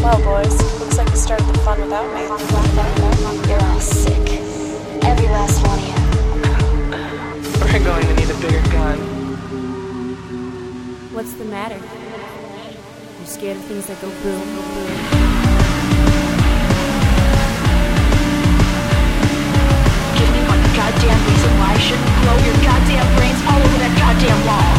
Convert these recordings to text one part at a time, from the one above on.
Well, boys, looks like you started the fun without me. You're all sick. Every last one of you. We're going to need a bigger gun. What's the matter? You scared of things that go boom, boom? Give me one goddamn reason why I shouldn't blow your goddamn brains all over that goddamn wall.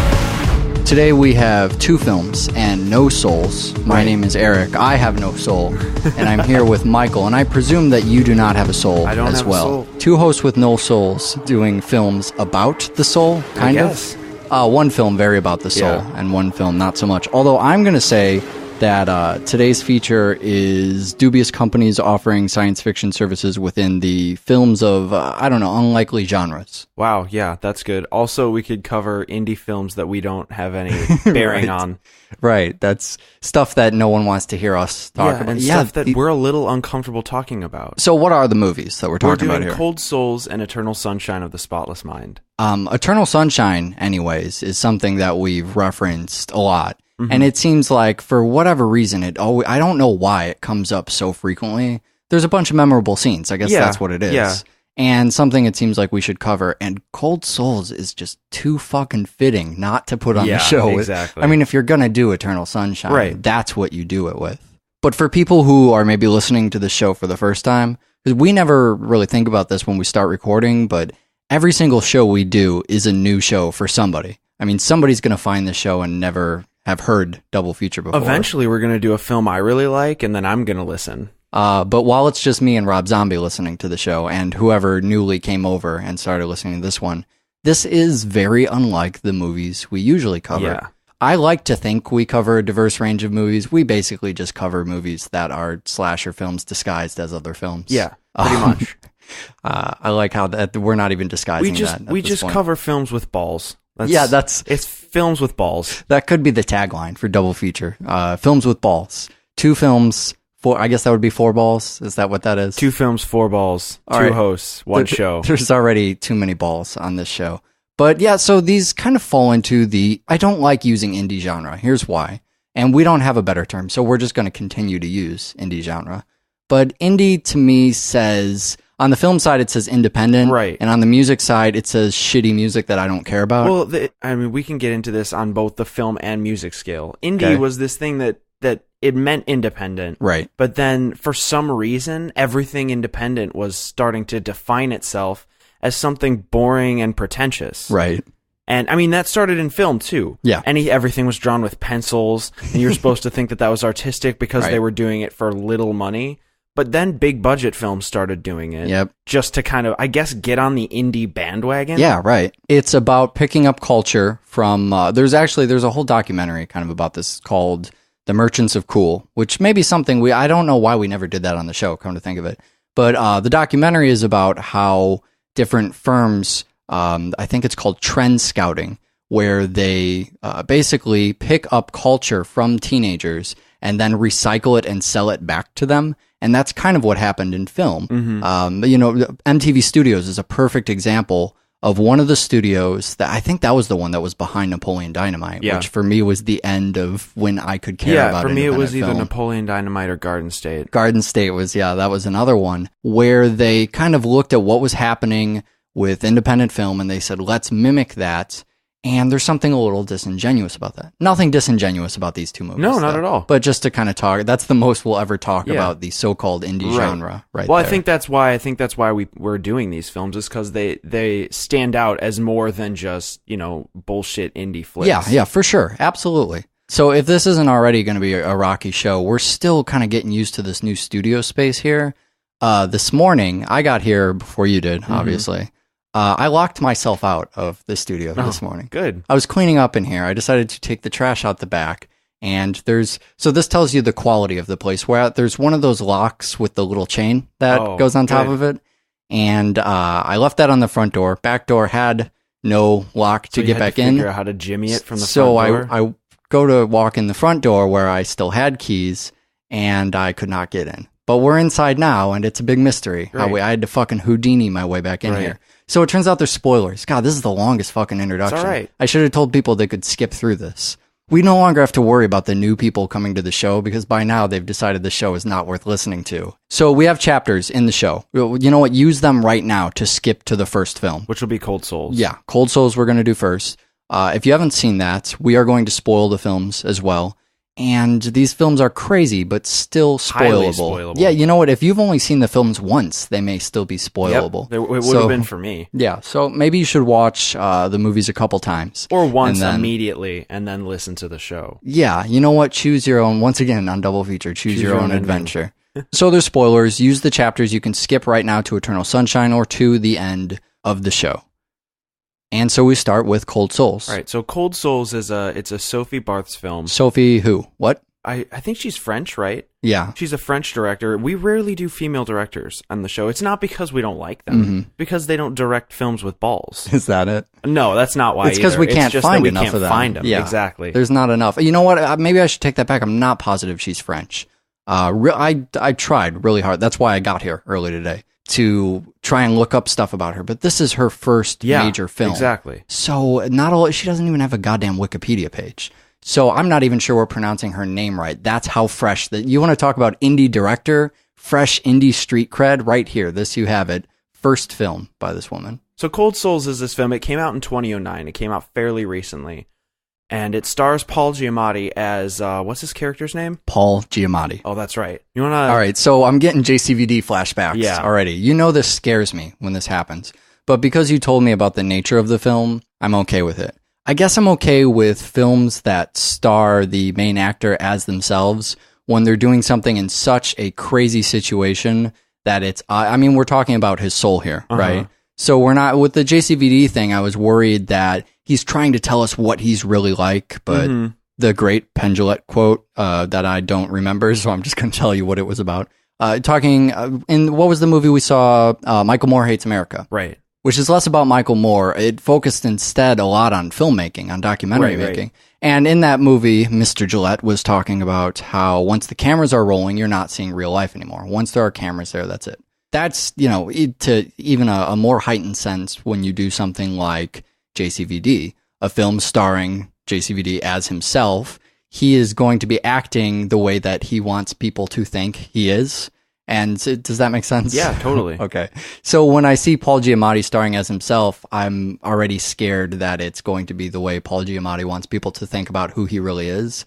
Today we have two films and no souls. My name is Eric. I have no soul. And I'm here with Michael. And I presume that you do not have a soul I don't as have a well. soul. Two hosts with no souls doing films about the soul, kind Yes. of. One film very about the soul and one film not so much. Although I'm going to say that today's feature is dubious companies offering science fiction services within the films of, unlikely genres. Wow, yeah, that's good. Also, we could cover indie films that we don't have any bearing on. Right, that's stuff that no one wants to hear us talk about. And stuff that we're a little uncomfortable talking about. So what are the movies that we're talking about here? We're doing Cold Souls and Eternal Sunshine of the Spotless Mind. Eternal Sunshine, anyways, is something that we've referenced a lot. Mm-hmm. And it seems like, for whatever reason, I don't know why it comes up so frequently. There's a bunch of memorable scenes. I guess that's what it is. Yeah. And something it seems like we should cover. And Cold Souls is just too fucking fitting not to put on the show. Exactly. I mean, if you're going to do Eternal Sunshine, that's what you do it with. But for people who are maybe listening to the show for the first time, because we never really think about this when we start recording, but every single show we do is a new show for somebody. I mean, somebody's going to find the show and never have heard Double Feature before. Eventually, we're going to do a film I really like, and then I'm going to listen. But while it's just me and Rob Zombie listening to the show, and whoever newly came over and started listening to this one, this is very unlike the movies we usually cover. Yeah. I like to think we cover a diverse range of movies. We basically just cover movies that are slasher films disguised as other films. Yeah, pretty much. I like how that we're not even disguising that. We just cover films with balls. It's films with balls. That could be the tagline for Double Feature. Films with balls. Two films. I guess that would be 4 balls. Is that what that is? 2 films, 4 balls, All 2 right. hosts, 1 show. There's already too many balls on this show. But yeah, so these kind of fall into I don't like using indie genre. Here's why. And we don't have a better term, so we're just going to continue to use indie genre. But indie to me says, on the film side, it says independent. Right. And on the music side, it says shitty music that I don't care about. Well, we can get into this on both the film and music scale. Indie was this thing that it meant independent. Right. But then for some reason, everything independent was starting to define itself as something boring and pretentious. Right. And I mean, that started in film too. Yeah. Everything was drawn with pencils, and you're supposed to think that was artistic because they were doing it for little money. But then big budget films started doing it just to kind of, I guess, get on the indie bandwagon. Yeah, right. It's about picking up culture from, there's a whole documentary kind of about this called The Merchants of Cool, which may be something I don't know why we never did that on the show, come to think of it. But the documentary is about how different firms, I think it's called trend scouting, where they basically pick up culture from teenagers and then recycle it and sell it back to them. And that's kind of what happened in film. Mm-hmm. MTV Studios is a perfect example of one of the studios that I think that was the one that was behind Napoleon Dynamite, which for me was the end of when I could care about for me it was film. either Napoleon Dynamite or Garden State. Garden State was, that was another one where they kind of looked at what was happening with independent film and they said, let's mimic that. And there's something a little disingenuous about that. Nothing disingenuous about these two movies. No, not at all. But just to kind of talk, that's the most we'll ever talk about the so-called indie genre, right? Well, there. I think that's why we're doing these films is because they stand out as more than just bullshit indie flicks. Yeah, for sure, absolutely. So if this isn't already going to be a rocky show, we're still kind of getting used to this new studio space here. This morning, I got here before you did, obviously. I locked myself out of the studio this morning. Good. I was cleaning up in here. I decided to take the trash out the back. And so this tells you the quality of the place. Where there's one of those locks with the little chain that goes on top of it. And I left that on the front door. Back door had no lock to get back in. Figure out how to jimmy it from the front door. So I go to walk in the front door where I still had keys, and I could not get in. But we're inside now, and it's a big mystery. Right. I had to fucking Houdini my way back in here. So it turns out there's spoilers. God, this is the longest fucking introduction. It's all right. I should have told people they could skip through this. we no longer have to worry about the new people coming to the show because by now they've decided the show is not worth listening to. So we have chapters in the show. You know what? Use them right now to skip to the first film. Which will be Cold Souls. Yeah, Cold Souls we're going to do first. If you haven't seen that, we are going to spoil the films as well. And these films are crazy, but still spoilable. Highly spoilable. Yeah, you know what? If you've only seen the films once, they may still be spoilable. Yep, it would have been for me. Yeah, so maybe you should watch the movies a couple times. Or once immediately, and then listen to the show. Yeah, you know what? Choose your own, once again, on Double Feature, choose your own adventure. So there's spoilers. Use the chapters you can skip right now to Eternal Sunshine or to the end of the show. And so we start with Cold Souls. All right, so Cold Souls is it's a Sophie Barth's film. Sophie who? What? I think she's French, right? Yeah. She's a French director. We rarely do female directors on the show. It's not because we don't like them, because they don't direct films with balls. Is that it? No, that's not why. It's because we can't find enough of them. Find them. Yeah, exactly. There's not enough. You know what? Maybe I should take that back. I'm not positive she's French. I tried really hard. That's why I got here early today to try and look up stuff about her. But this is her first major film. Exactly. So she doesn't even have a goddamn Wikipedia page. So I'm not even sure we're pronouncing her name right. That's how fresh that you want to talk about indie director, fresh indie street cred right here. This you have it. First film by this woman. So Cold Souls is this film. It came out in 2009. It came out fairly recently. And it stars Paul Giamatti as, what's his character's name? Paul Giamatti. Oh, that's right. You want to... All right, so I'm getting JCVD flashbacks Yeah. already. You know this scares me when this happens. But because you told me about the nature of the film, I'm okay with it. I guess I'm okay with films that star the main actor as themselves when they're doing something in such a crazy situation that it's... I mean, we're talking about his soul here, right? So we're not... With the JCVD thing, I was worried that he's trying to tell us what he's really like, but the great Penn Jillette quote that I don't remember, so I'm just going to tell you what it was about. Talking in what was the movie we saw? Michael Moore Hates America. Right. Which is less about Michael Moore. It focused instead a lot on filmmaking, on documentary making. Right. And in that movie, Mr. Gillette was talking about how once the cameras are rolling, you're not seeing real life anymore. Once there are cameras there, that's it. That's, to even a more heightened sense when you do something like JCVD, a film starring JCVD as himself, he is going to be acting the way that he wants people to think he is. And does that make sense? Yeah, totally. Okay. So when I see Paul Giamatti starring as himself, I'm already scared that it's going to be the way Paul Giamatti wants people to think about who he really is.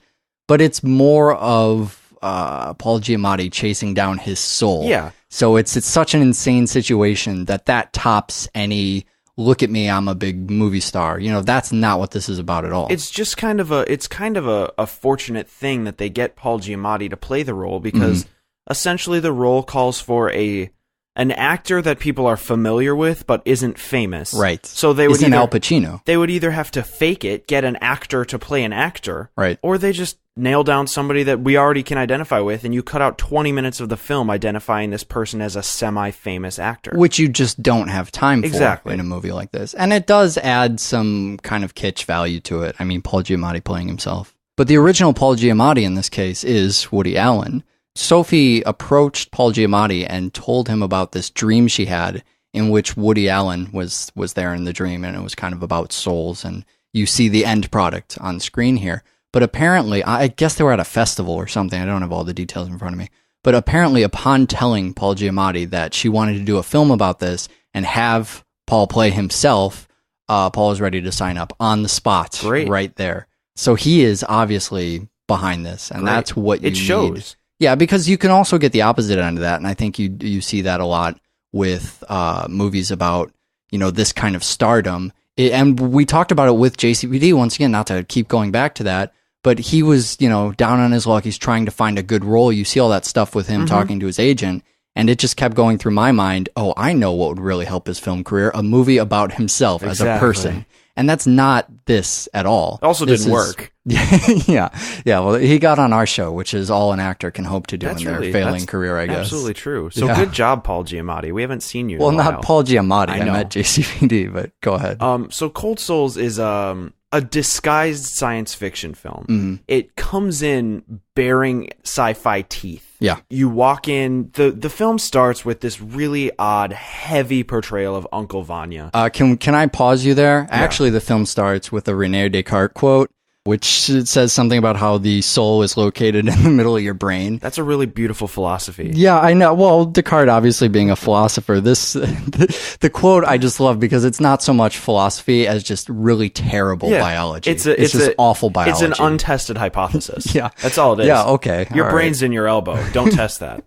But it's more of Paul Giamatti chasing down his soul. Yeah. So it's such an insane situation that tops any... Look at me, I'm a big movie star. That's not what this is about at all. It's just kind of a fortunate thing that they get Paul Giamatti to play the role because essentially the role calls for an actor that people are familiar with but isn't famous. Right. So they would isn't Al Pacino. They would either have to fake it, get an actor to play an actor, right, or they just nail down somebody that we already can identify with, and you cut out 20 minutes of the film identifying this person as a semi-famous actor. Which you just don't have time for in a movie like this. And it does add some kind of kitsch value to it. I mean, Paul Giamatti playing himself. But the original Paul Giamatti in this case is Woody Allen. Sophie approached Paul Giamatti and told him about this dream she had in which Woody Allen was there in the dream, and it was kind of about souls, and you see the end product on screen here. But apparently, I guess they were at a festival or something. I don't have all the details in front of me. But apparently, upon telling Paul Giamatti that she wanted to do a film about this and have Paul play himself, Paul was ready to sign up on the spot right there. So he is obviously behind this, and that's what you shows. Need. Yeah, because you can also get the opposite end of that, and I think you see that a lot with movies about this kind of stardom. And we talked about it with JCVD once again, not to keep going back to that. But he was, down on his luck. He's trying to find a good role. You see all that stuff with him talking to his agent. And it just kept going through my mind. Oh, I know what would really help his film career. A movie about himself as a person. And that's not this at all. It also didn't work. Yeah. Well, he got on our show, which is all an actor can hope to do in their failing career, I guess. Absolutely true. So good job, Paul Giamatti. We haven't seen you in a while. Not Paul Giamatti. I met JCVD, but go ahead. So Cold Souls is a disguised science fiction film. It comes in bearing sci-fi teeth. Yeah. You walk in, the film starts with this really odd, heavy portrayal of Uncle Vanya. Can I pause you there? Yeah. Actually, the film starts with a René Descartes quote. which says something about how the soul is located in the middle of your brain. That's a really beautiful philosophy. Yeah, I know. Well, Descartes obviously being a philosopher, the quote I just love because it's not so much philosophy as just really terrible biology. It's just awful biology. It's an untested hypothesis. Yeah. That's all it is. Yeah, okay. Your brain's in your elbow. Don't test that.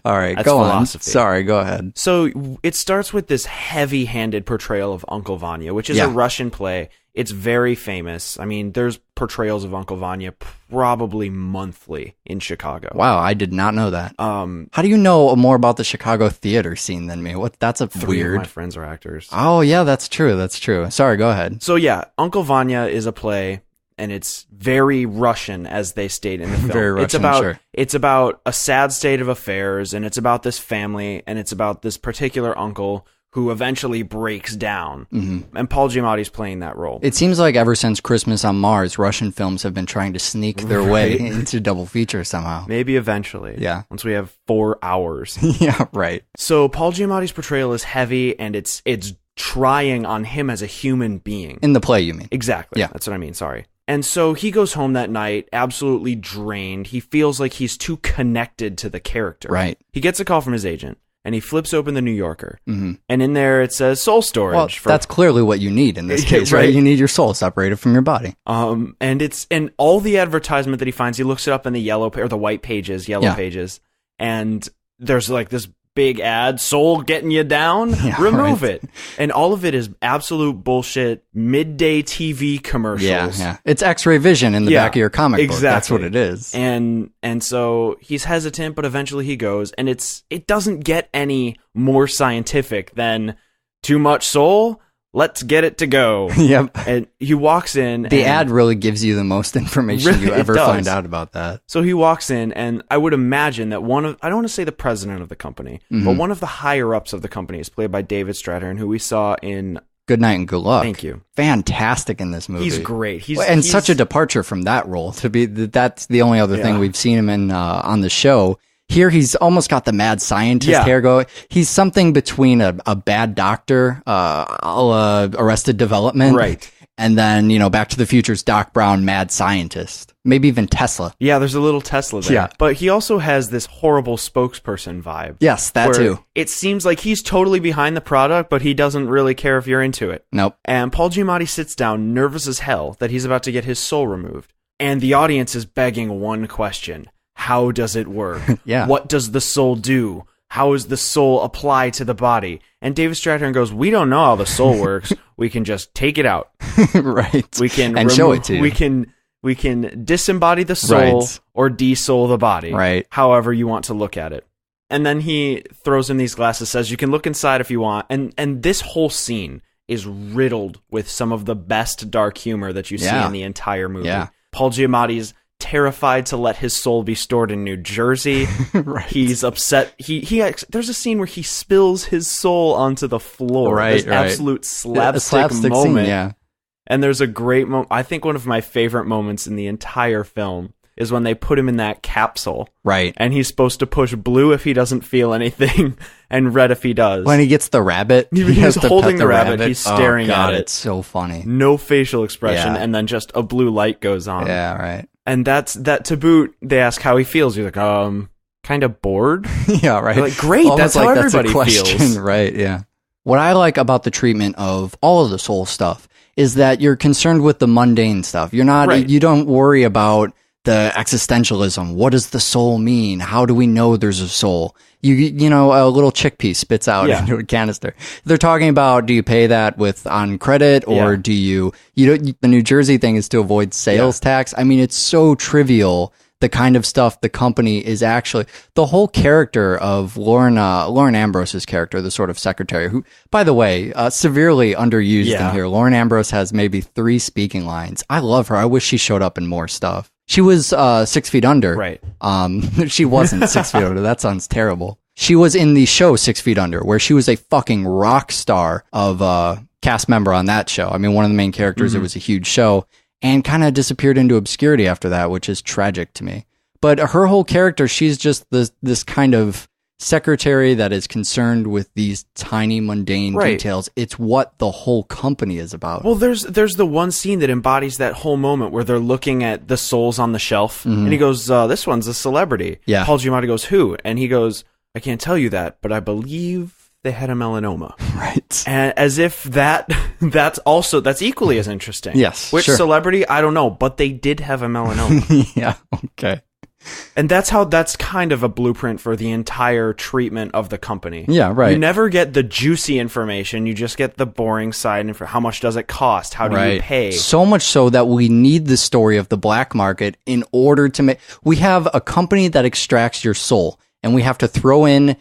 All right, That's go philosophy. on. Sorry, go ahead. So it starts with this heavy-handed portrayal of Uncle Vanya, which is a Russian play. It's very famous. I mean, there's portrayals of Uncle Vanya probably monthly in Chicago. Wow, I did not know that. How do you know more about the Chicago theater scene than me? That's a Three weird. of my friends are actors. Oh, yeah, that's true. That's true. Sorry, go ahead. So yeah, Uncle Vanya is a play, and it's very Russian, as they state in the film. Very Russian, It's about a sad state of affairs, and it's about this family, and it's about this particular uncle who eventually breaks down. Mm-hmm. And Paul Giamatti's playing that role. It seems like ever since Christmas on Mars, Russian films have been trying to sneak their way into double feature somehow. Maybe eventually. Yeah. Once we have 4 hours. Yeah, right. So Paul Giamatti's portrayal is heavy, and it's trying on him as a human being. In the play, you mean? Exactly. Yeah. That's what I mean. Sorry. And so he goes home that night absolutely drained. He feels like he's too connected to the character. Right. He gets a call from his agent, and he flips open the New Yorker. Mm-hmm. And in there it says soul storage. Well, that's clearly what you need in this case, right? You need your soul separated from your body. And all the advertisement that he finds, he looks it up in the the white pages, pages, and there's like this big ad, soul getting you down, remove it. And all of it is absolute bullshit, midday TV commercials. Yeah. It's X-ray vision in the back of your comic book. That's what it is. And so he's hesitant, but eventually he goes, and it doesn't get any more scientific than too much soul, let's get it to go. Yep. And he walks in. The ad really gives you the most information you ever find out about that. So he walks in, and I would imagine that I don't want to say the president of the company, but one of the higher-ups of the company is played by David Strathairn, who we saw in Good Night and Good Luck. Thank you. Fantastic in this movie. He's great. He's such a departure from that role. That's the only other thing we've seen him in on the show. Here, he's almost got the mad scientist hair going. He's something between a bad doctor, Arrested Development, right? And then, Back to the Future's Doc Brown, mad scientist. Maybe even Tesla. Yeah, there's a little Tesla there. Yeah. But he also has this horrible spokesperson vibe. Yes, that too. It seems like he's totally behind the product, but he doesn't really care if you're into it. Nope. And Paul Giamatti sits down, nervous as hell, that he's about to get his soul removed. And the audience is begging one question. How does it work? Yeah. What does the soul do? How does the soul apply to the body? And David Strathairn goes, we don't know how the soul works. We can just take it out. Right. We can show it to you. We can disembody the soul or de-soul the body. Right. However you want to look at it. And then he throws in these glasses, says you can look inside if you want. And this whole scene is riddled with some of the best dark humor that you see in the entire movie. Yeah. Paul Giamatti's terrified to let his soul be stored in New Jersey. Right. He's upset. There's a scene where he spills his soul onto the floor. Right. Absolute slapstick moment. Scene, And there's a great moment. I think one of my favorite moments in the entire film is when they put him in that capsule. Right. And he's supposed to push blue if he doesn't feel anything and red if he does. When he gets the rabbit, he's holding the rabbit. He's staring at it. It's so funny. No facial expression. And then just a blue light goes on. Yeah, right. And that to boot, they ask how he feels. You're like, kind of bored. Yeah, right. Like, great. That's how everybody feels. Right. Yeah. What I like about the treatment of all of the soul stuff is that you're concerned with the mundane stuff. You're not. You don't worry about the existentialism. What does the soul mean? How do we know there's a soul? You know, a little chickpea spits out into a canister. They're talking about, do you pay that on credit, or do you the New Jersey thing is to avoid sales tax. I mean, it's so trivial, the kind of stuff the company is actually, the whole character of Lauren Ambrose's character, the sort of secretary, who, by the way, severely underused in here. Lauren Ambrose has maybe 3 speaking lines. I love her. I wish she showed up in more stuff. She was 6 Feet Under. Right. She wasn't 6 Feet Under. That sounds terrible. She was in the show 6 Feet Under, where she was a fucking rock star of cast member on that show. I mean, one of the main characters. It was a huge show, and kind of disappeared into obscurity after that, which is tragic to me. But her whole character, she's just this kind of secretary that is concerned with these tiny mundane details. It's what the whole company is about. Well, there's the one scene that embodies that whole moment where they're looking at the souls on the shelf, and he goes, "This one's a celebrity." Yeah. Paul Giamatti goes, "Who?" And he goes, "I can't tell you that, but I believe they had a melanoma." Right. And as if that's equally as interesting. Yes. Which celebrity? I don't know, but they did have a melanoma. Yeah. Okay. And that's kind of a blueprint for the entire treatment of the company. Yeah, right. You never get the juicy information. You just get the boring side. And how much does it cost? How do you pay? So much so that we need the story of the black market in order to make... We have a company that extracts your soul, and we have to throw in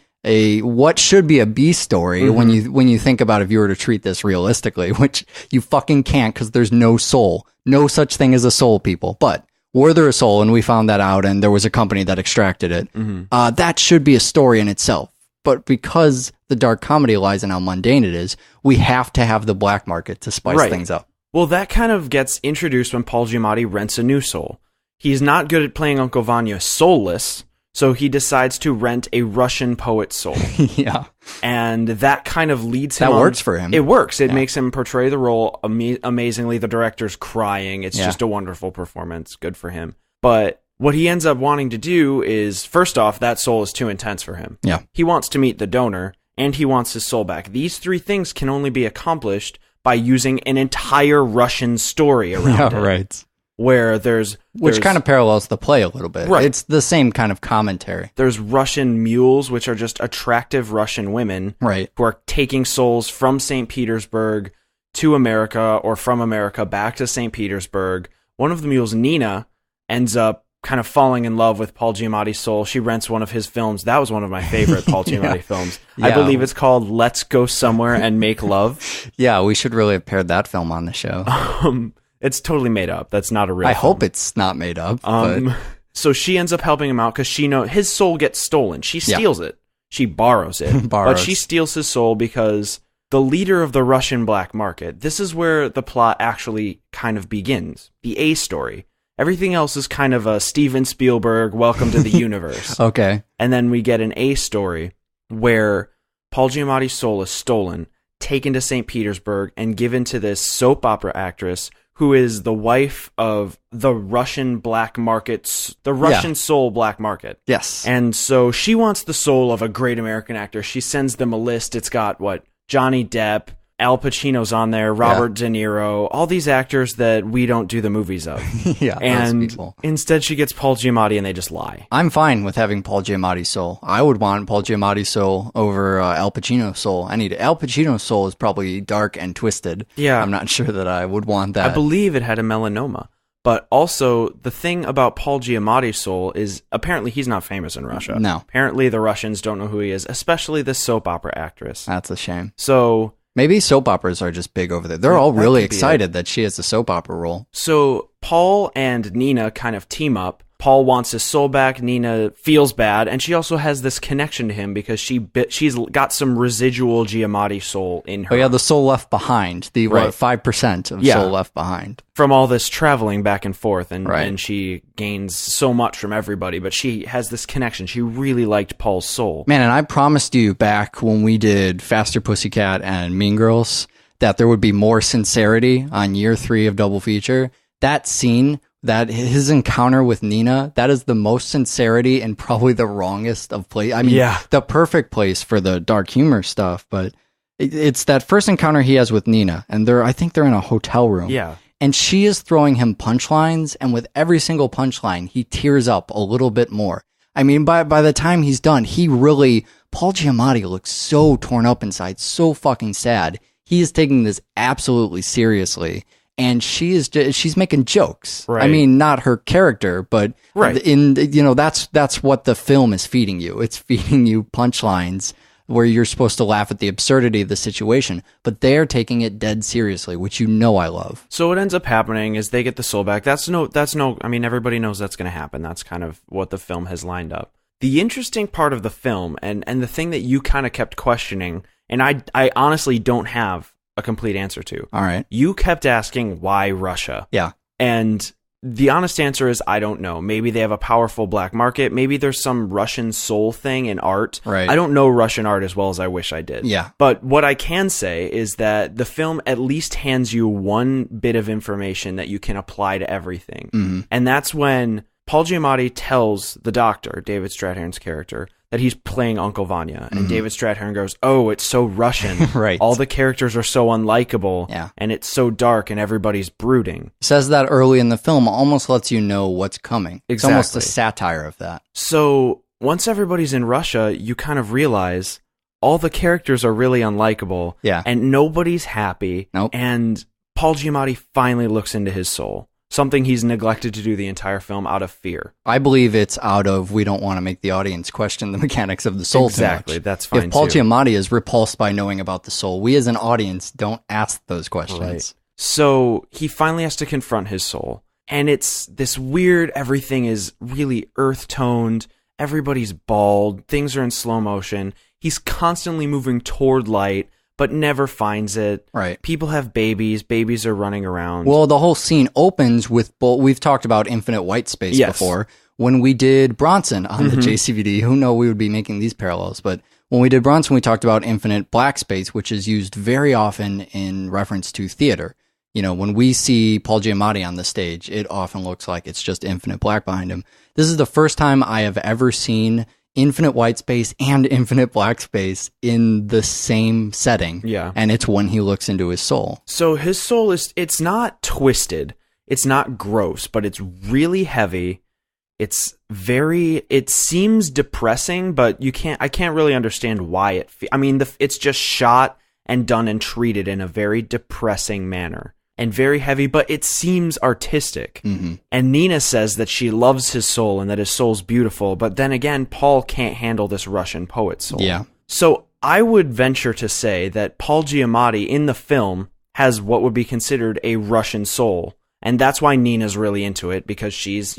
what should be a B story when you think about if you were to treat this realistically, which you fucking can't because there's no soul. No such thing as a soul, people. But... were there a soul, and we found that out, and there was a company that extracted it, that should be a story in itself. But because the dark comedy lies in how mundane it is, we have to have the black market to spice things up. Well, that kind of gets introduced when Paul Giamatti rents a new soul. He's not good at playing Uncle Vanya soulless, so he decides to rent a Russian poet's soul. Yeah. And that kind of leads him That works for him. It works. It makes him portray the role amazingly. The director's crying. It's just a wonderful performance. Good for him. But what he ends up wanting to do is, first off, that soul is too intense for him. Yeah. He wants to meet the donor, and he wants his soul back. These three things can only be accomplished by using an entire Russian story around it. Right. Where which kind of parallels the play a little bit. Right. It's the same kind of commentary. There's Russian mules, which are just attractive Russian women, who are taking souls from St. Petersburg to America, or from America back to St. Petersburg. One of the mules, Nina, ends up kind of falling in love with Paul Giamatti's soul. She rents one of his films. That was one of my favorite Paul Giamatti films. I believe it's called Let's Go Somewhere and Make Love. Yeah, we should really have paired that film on the show. It's totally made up. That's not a real film. Hope it's not made up. So she ends up helping him out because she knows his soul gets stolen. She steals it. She borrows it. But she steals his soul because the leader of the Russian black market, this is where the plot actually kind of begins. The A story. Everything else is kind of a Steven Spielberg, welcome to the universe. Okay. And then we get an A story where Paul Giamatti's soul is stolen, taken to St. Petersburg, and given to this soap opera actress who is the wife of the Russian black markets, the Russian soul black market. Yes. And so she wants the soul of a great American actor. She sends them a list. It's got, Johnny Depp, Al Pacino's on there, Robert De Niro, all these actors that we don't do the movies of. And those people. Instead she gets Paul Giamatti and they just lie. I'm fine with having Paul Giamatti's soul. I would want Paul Giamatti's soul over Al Pacino's soul. Al Pacino's soul is probably dark and twisted. Yeah. I'm not sure that I would want that. I believe it had a melanoma. But also, the thing about Paul Giamatti's soul is apparently he's not famous in Russia. No. Apparently the Russians don't know who he is, especially this soap opera actress. That's a shame. So... maybe soap operas are just big over there. They're all really excited that she has a soap opera role. So Paul and Nina kind of team up. Paul wants his soul back. Nina feels bad, and she also has this connection to him because she's got some residual Giamatti soul in her. Oh yeah, the soul left behind. The 5% of soul left behind from all this traveling back and forth, and she gains so much from everybody. But she has this connection. She really liked Paul's soul. Man, and I promised you back when we did Faster Pussycat and Mean Girls that there would be more sincerity on year 3 of Double Feature. That scene. That his encounter with Nina, that is the most sincerity and probably the wrongest of place. I mean, the perfect place for the dark humor stuff, but it's that first encounter he has with Nina, and I think they're in a hotel room. Yeah. And she is throwing him punchlines, and with every single punchline, he tears up a little bit more. I mean, by the time he's done, Paul Giamatti looks so torn up inside, so fucking sad. He is taking this absolutely seriously. And she's making jokes. Right. I mean, not her character, but that's what the film is feeding you. It's feeding you punchlines where you're supposed to laugh at the absurdity of the situation, but they're taking it dead seriously, which I love. So what ends up happening is they get the soul back. I mean, everybody knows that's going to happen. That's kind of what the film has lined up. The interesting part of the film, and the thing that you kind of kept questioning, and I honestly don't have a complete answer to. All right. You kept asking why Russia. Yeah. And The honest answer is I don't know. Maybe they have a powerful black market. Maybe there's some Russian soul thing in art. Right. I don't know Russian art as well as I wish I did. Yeah. But what I can say is that the film at least hands you one bit of information that you can apply to everything. Mm-hmm. And that's when Paul Giamatti tells the doctor, David Strathairn's character, that he's playing Uncle Vanya. And David Strathairn goes, oh, it's so Russian. Right. All the characters are so unlikable. Yeah. And it's so dark and everybody's brooding. Says that early in the film, almost lets you know what's coming. Exactly. It's almost a satire of that. So once everybody's in Russia, you kind of realize all the characters are really unlikable. Yeah. And nobody's happy. Nope. And Paul Giamatti finally looks into his soul. Something he's neglected to do the entire film out of fear. I believe it's out of, we don't want to make the audience question the mechanics of the soul Exactly, too much. that's fine If Paul too. Giamatti is repulsed by knowing about the soul, we as an audience don't ask those questions. Right. So he finally has to confront his soul. And it's this weird, everything is really earth-toned, everybody's bald, things are in slow motion. He's constantly moving toward light, but never finds it. Right. People have babies are running around. Well, the whole scene opens with, we've talked about infinite white space Yes. before. When we did Bronson on the JCVD, who know we would be making these parallels, but when we did Bronson, we talked about infinite black space, which is used very often in reference to theater. You know, when we see Paul Giamatti on the stage, it often looks like it's just infinite black behind him. This is the first time I have ever seen infinite white space and infinite black space in the same setting. Yeah. And it's when he looks into his soul. So his soul it's not twisted. It's not gross, but it's really heavy. It seems depressing, but I can't really understand why it's just shot and done and treated in a very depressing manner. And very heavy, but it seems artistic. Mm-hmm. And Nina says that she loves his soul and that his soul's beautiful, but then again, Paul can't handle this Russian poet soul. Yeah. So I would venture to say that Paul Giamatti in the film has what would be considered a Russian soul, and that's why Nina's really into it, because she's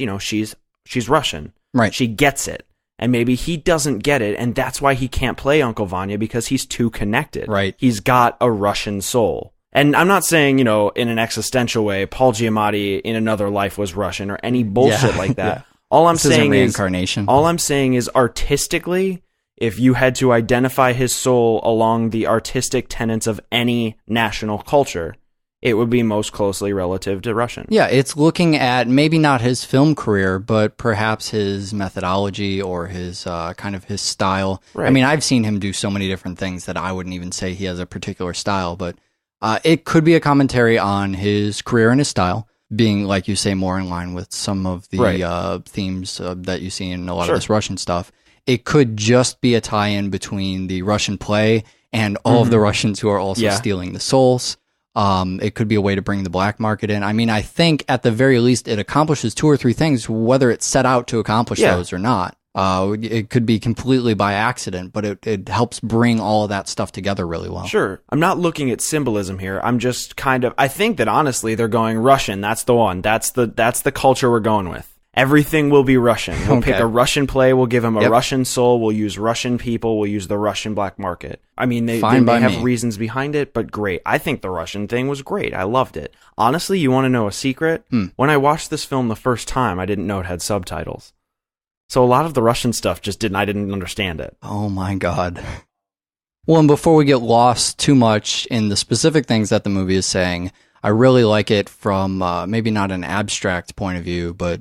Russian. Right. She gets it. And maybe he doesn't get it, and that's why he can't play Uncle Vanya, because he's too connected. Right. He's got a Russian soul. And I'm not saying, in an existential way, Paul Giamatti in another life was Russian or any bullshit like that. Yeah. All I'm This isn't saying reincarnation. all I'm saying is artistically, if you had to identify his soul along the artistic tenets of any national culture, it would be most closely relative to Russian. Yeah, it's looking at maybe not his film career, but perhaps his methodology or his kind of his style. Right. I mean, I've seen him do so many different things that I wouldn't even say he has a particular style, but it could be a commentary on his career and his style, being, like you say, more in line with some of the themes that you see in a lot of this Russian stuff. It could just be a tie-in between the Russian play and all of the Russians who are also stealing the souls. It could be a way to bring the black market in. I mean, I think at the very least it accomplishes 2 or 3 things, whether it's set out to accomplish those or not. It could be completely by accident, but it helps bring all of that stuff together really well. Sure. I'm not looking at symbolism here. I'm just I think that honestly they're going Russian. That's the one. That's the culture we're going with. Everything will be Russian. We'll pick a Russian play. We'll give him a Russian soul. We'll use Russian people. We'll use the Russian black market. I mean, they have reasons behind it, but great. I think the Russian thing was great. I loved it. Honestly, you want to know a secret? When I watched this film the first time, I didn't know it had subtitles. So a lot of the Russian stuff I didn't understand it. Oh my God. Well, and before we get lost too much in the specific things that the movie is saying, I really like it from maybe not an abstract point of view, but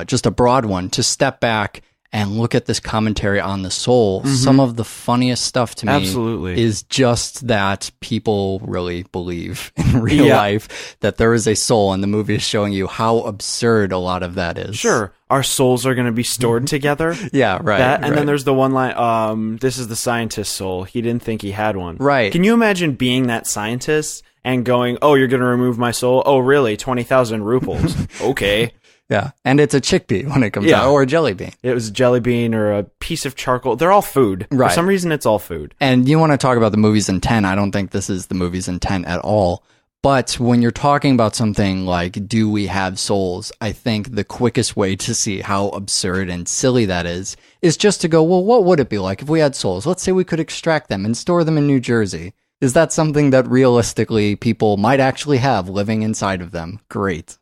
just a broad one, to step back and look at this commentary on the soul. Some of the funniest stuff to me is just that people really believe in real life that there is a soul, and the movie is showing you how absurd a lot of that is. Sure. Our souls are going to be stored together. Yeah, right. And then there's the one line, this is the scientist's soul. He didn't think he had one. Right. Can you imagine being that scientist and going, oh, you're going to remove my soul? Oh, really? 20,000 rubles. Okay. Yeah, and it's a chickpea when it comes out, or a jelly bean. It was a jelly bean or a piece of charcoal. They're all food. Right. For some reason, it's all food. And you want to talk about the movie's intent. I don't think this is the movie's intent at all. But when you're talking about something like, do we have souls? I think the quickest way to see how absurd and silly that is just to go, well, what would it be like if we had souls? Let's say we could extract them and store them in New Jersey. Is that something that realistically people might actually have living inside of them? Great.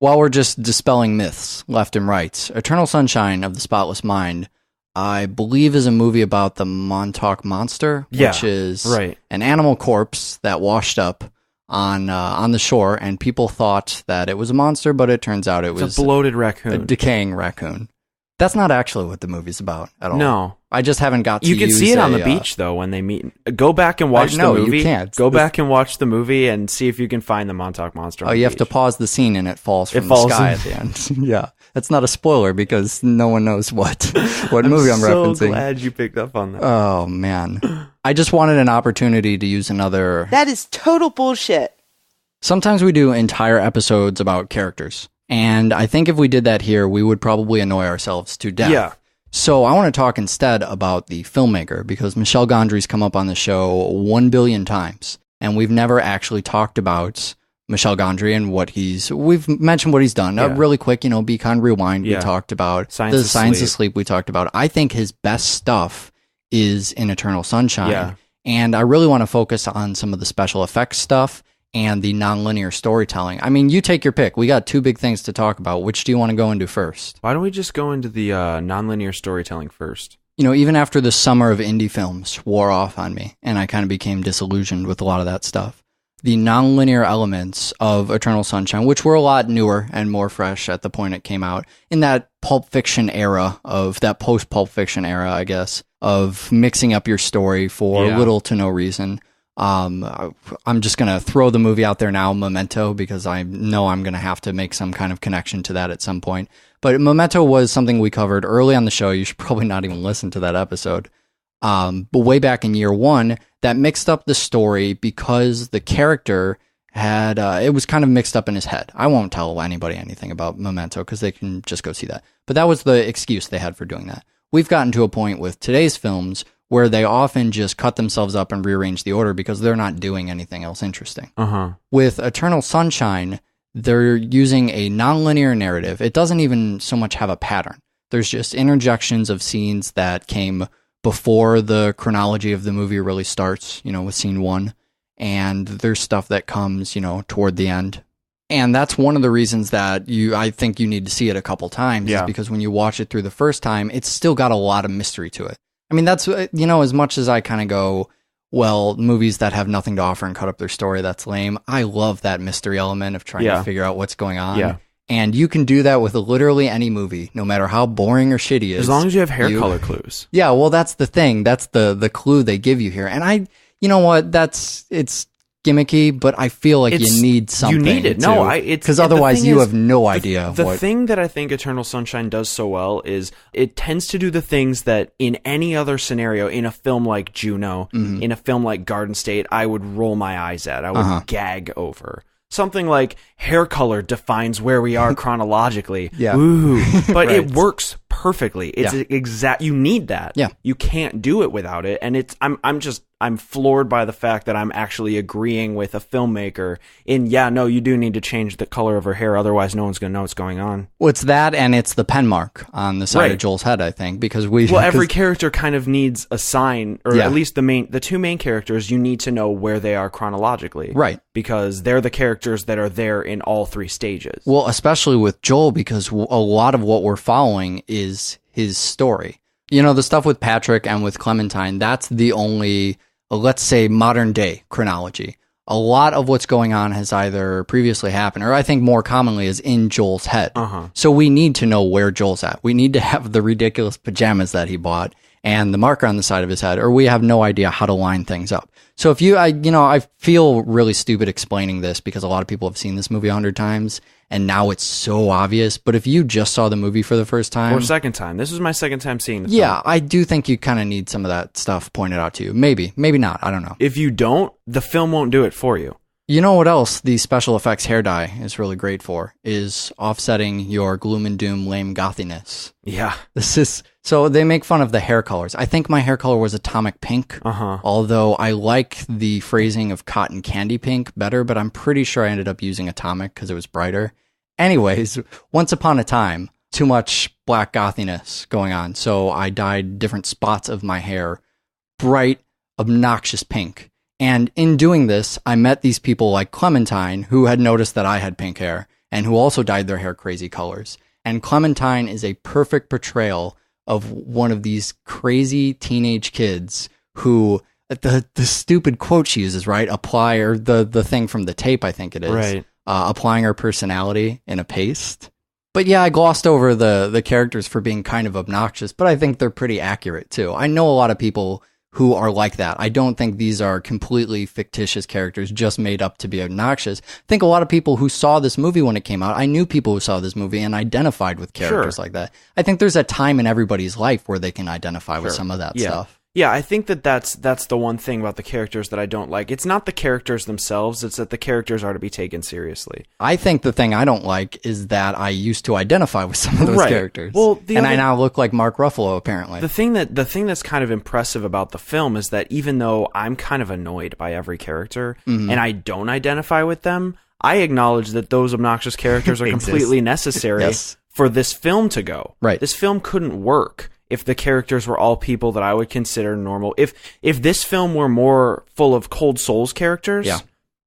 while we're just dispelling myths left and right, Eternal Sunshine of the Spotless Mind, I believe, is a movie about the Montauk Monster, which is an animal corpse that washed up on the shore, and people thought that it was a monster, but it turns out it was a bloated raccoon, a decaying raccoon. That's not actually what the movie's about at all. No. I just haven't got to You can see it on the beach, though, when they meet. Go back and watch the movie. You can't. Go back and watch the movie and see if you can find the Montauk Monster on the you have beach. to pause the scene and it falls from the sky at the end. Yeah. That's not a spoiler because no one knows what movie I'm referencing. I'm so glad you picked up on that. Oh, man. I just wanted an opportunity to use another... That is total bullshit. Sometimes we do entire episodes about characters. And I think if we did that here, we would probably annoy ourselves to death. Yeah. So I want to talk instead about the filmmaker, because Michel Gondry's come up on the show 1 billion times, and we've never actually talked about Michel Gondry and we've mentioned what he's done. Really quick, Be Kind, Rewind, we talked about. Science of Sleep, we talked about. I think his best stuff is in Eternal Sunshine. Yeah. And I really want to focus on some of the special effects stuff and the nonlinear storytelling. I mean, you take your pick. We got two big things to talk about. Which do you want to go into first? Why don't we just go into the nonlinear storytelling first? Even after the summer of indie films wore off on me, and I kind of became disillusioned with a lot of that stuff, the nonlinear elements of Eternal Sunshine, which were a lot newer and more fresh at the point it came out, in that Pulp Fiction era, of that post-Pulp Fiction era, I guess, of mixing up your story for little to no reason. I'm just going to throw the movie out there now, Memento, because I know I'm going to have to make some kind of connection to that at some point. But Memento was something we covered early on the show. You should probably not even listen to that episode. But way back in year one, that mixed up the story because the character had, it was kind of mixed up in his head. I won't tell anybody anything about Memento because they can just go see that. But that was the excuse they had for doing that. We've gotten to a point with today's films where they often just cut themselves up and rearrange the order because they're not doing anything else interesting. With Eternal Sunshine, they're using a nonlinear narrative. It doesn't even so much have a pattern. There's just interjections of scenes that came before the chronology of the movie really starts, with scene one. And there's stuff that comes, toward the end. And that's one of the reasons that I think you need to see it a couple times, is because when you watch it through the first time, it's still got a lot of mystery to it. I mean, that's, as much as I kind of go, well, movies that have nothing to offer and cut up their story, that's lame. I love that mystery element of trying to figure out what's going on. Yeah. And you can do that with literally any movie, no matter how boring or shitty it is. As long as you have hair color clues. Yeah, well, that's the thing. That's the clue they give you here. And you know what? It's gimmicky, but I feel like you need something. You need it. Because otherwise you have no idea. The thing that I think Eternal Sunshine does so well is it tends to do the things that in any other scenario, in a film like Juno, in a film like Garden State, I would roll my eyes at. I would gag over. Something like hair color defines where we are chronologically. Ooh. But it works perfectly. It's exact. You need that. Yeah. You can't do it without it. And I'm floored by the fact that I'm actually agreeing with a filmmaker you do need to change the color of her hair, otherwise no one's going to know what's going on. Well, it's that, and it's the pen mark on the side of Joel's head, I think, because every character kind of needs a sign, or at least the two main characters, you need to know where they are chronologically. Right. Because they're the characters that are there in all three stages. Well, especially with Joel, because a lot of what we're following is his story. The stuff with Patrick and with Clementine, that's the only, let's say, modern day chronology. A lot of what's going on has either previously happened, or I think more commonly is in Joel's head. So we need to know where Joel's at. We need to have the ridiculous pajamas that he bought and the marker on the side of his head, or we have no idea how to line things up. So if I feel really stupid explaining this because a lot of people have seen this movie 100 times and now it's so obvious. But if you just saw the movie for the first time, or second time, this was my second time seeing the film. I do think you kind of need some of that stuff pointed out to you. Maybe not. I don't know. If you don't, the film won't do it for you. You know what else the special effects hair dye is really great for? Is offsetting your gloom and doom lame gothiness. Yeah. So they make fun of the hair colors. I think my hair color was atomic pink, although I like the phrasing of cotton candy pink better, but I'm pretty sure I ended up using atomic because it was brighter. Anyways, once upon a time, too much black gothiness going on, so I dyed different spots of my hair bright, obnoxious pink. And in doing this, I met these people like Clementine, who had noticed that I had pink hair and who also dyed their hair crazy colors. And Clementine is a perfect portrayal of one of these crazy teenage kids who, the stupid quote she uses, right? Apply, or the thing from the tape, I think it is. Right. Applying her personality in a paste. But yeah, I glossed over the characters for being kind of obnoxious, but I think they're pretty accurate too. I know a lot of people who are like that. I don't think these are completely fictitious characters just made up to be obnoxious. I think a lot of people who saw this movie when it came out, I knew people who saw this movie and identified with characters like that. I think there's a time in everybody's life where they can identify with some of that stuff. Yeah, I think that's the one thing about the characters that I don't like. It's not the characters themselves, it's that the characters are to be taken seriously. I think the thing I don't like is that I used to identify with some of those characters. Well, I now look like Mark Ruffalo, apparently. The thing that's kind of impressive about the film is that even though I'm kind of annoyed by every character, and I don't identify with them, I acknowledge that those obnoxious characters are completely necessary for this film to go. Right. This film couldn't work if the characters were all people that I would consider normal. If this film were more full of Cold Souls characters,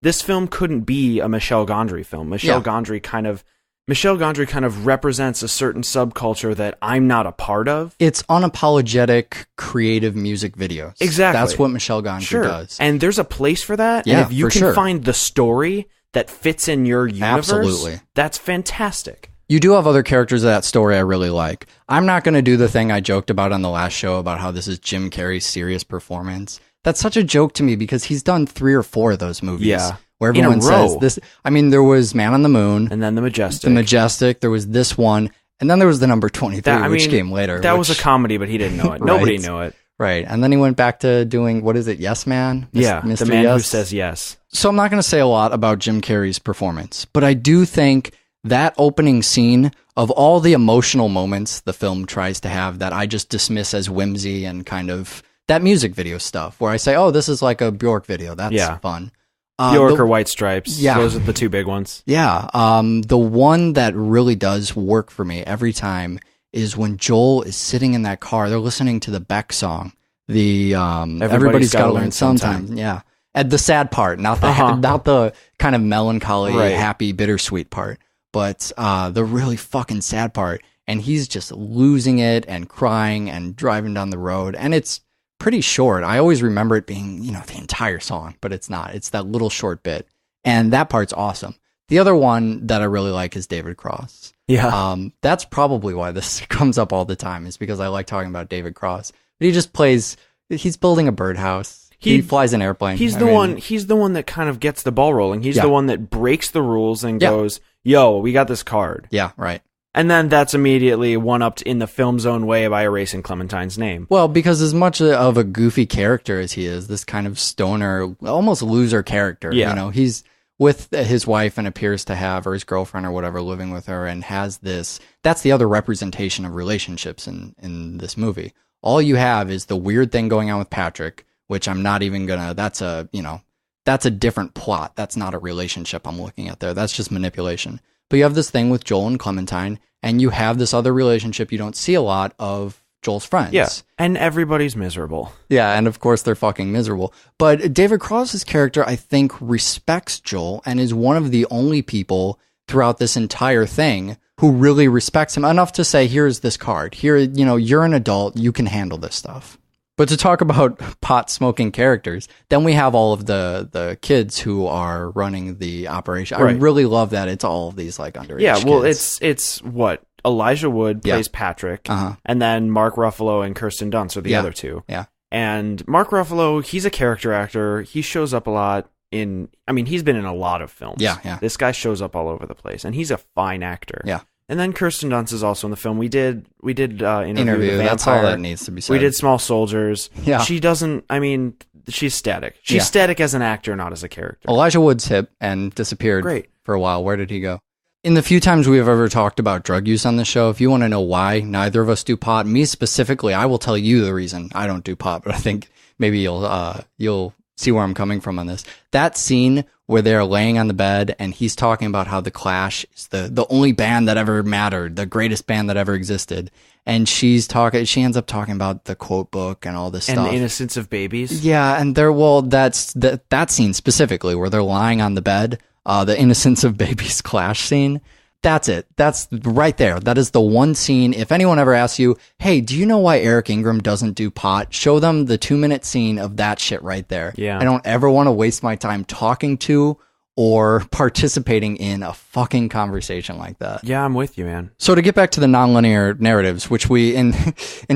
this film couldn't be a Michel Gondry film. Michel Gondry kind of represents a certain subculture that I'm not a part of. It's unapologetic creative music videos. Exactly. That's what Michel Gondry does. And there's a place for that. Yeah, and if you can find the story that fits in your universe, that's fantastic. You do have other characters of that story I really like. I'm not going to do the thing I joked about on the last show about how this is Jim Carrey's serious performance. That's such a joke to me because he's done 3 or 4 of those movies. Yeah. Where everyone says this. I mean, there was Man on the Moon. And then The Majestic. The Majestic. There was this one. And then there was the number 23, which came later. That was a comedy, but he didn't know it. Nobody knew it. Right. And then he went back to doing, what is it, Yes Man? Mr. The Man Who Says Yes. So I'm not going to say a lot about Jim Carrey's performance, but I do think that opening scene, of all the emotional moments the film tries to have that I just dismiss as whimsy and kind of that music video stuff where I say, oh, this is like a Bjork video. That's fun. Bjork or White Stripes. Yeah. Those are the 2 big ones. Yeah. The one that really does work for me every time is when Joel is sitting in that car. They're listening to the Beck song. The Everybody's Gotta Learn Sometime. Yeah. And the sad part, not the kind of melancholy, happy, bittersweet part. But the really fucking sad part, and he's just losing it and crying and driving down the road, and it's pretty short. I always remember it being, the entire song, but it's not. It's that little short bit, and that part's awesome. The other one that I really like is David Cross. Yeah. That's probably why this comes up all the time, is because I like talking about David Cross. But he just plays, he's building a birdhouse. He flies an airplane. He's the one that kind of gets the ball rolling. He's the one that breaks the rules and goes, yo, we got this card. Yeah, right. And then that's immediately one-upped in the film's own way by erasing Clementine's name. Well, because as much of a goofy character as he is, this kind of stoner, almost loser character, he's with his wife and appears to have, or his girlfriend or whatever, living with her, and has this, that's the other representation of relationships in this movie. All you have is the weird thing going on with Patrick, which I'm not even gonna, that's a different plot. That's not a relationship I'm looking at there. That's just manipulation. But you have this thing with Joel and Clementine, and you have this other relationship you don't see a lot of Joel's friends. Yeah, and everybody's miserable. Yeah, and of course they're fucking miserable. But David Cross's character, I think, respects Joel and is one of the only people throughout this entire thing who really respects him enough to say, here's this card. Here, you're an adult. You can handle this stuff. But to talk about pot-smoking characters, then we have all of the kids who are running the operation. I really love that it's all of these like underage kids. It's what? Elijah Wood plays Patrick, and then Mark Ruffalo and Kirsten Dunst are the other 2. Yeah. And Mark Ruffalo, he's a character actor. He shows up a lot he's been in a lot of films. Yeah. This guy shows up all over the place, and he's a fine actor. Yeah. And then Kirsten Dunst is also in the film. We did interview. That's all that needs to be said. We did Small Soldiers. Yeah. She doesn't. She's static. She's static as an actor, not as a character. Elijah Wood's hip and disappeared for a while. Where did he go? In the few times we've ever talked about drug use on the show, if you want to know why neither of us do pot, me specifically, I will tell you the reason I don't do pot. But I think maybe you'll see where I'm coming from on this. That scene where they're laying on the bed and he's talking about how The Clash is the only band that ever mattered, the greatest band that ever existed. And she ends up talking about the quote book and all this stuff. And the innocence of babies. Yeah, and that's that scene specifically where they're lying on the bed, the innocence of babies Clash scene. That's it. That's right there. That is the one scene. If anyone ever asks you, hey, do you know why Eric Ingram doesn't do pot? Show them the 2-minute scene of that shit right there. Yeah. I don't ever want to waste my time talking to or participating in a fucking conversation like that. Yeah, I'm with you, man. So to get back to the nonlinear narratives, which we, in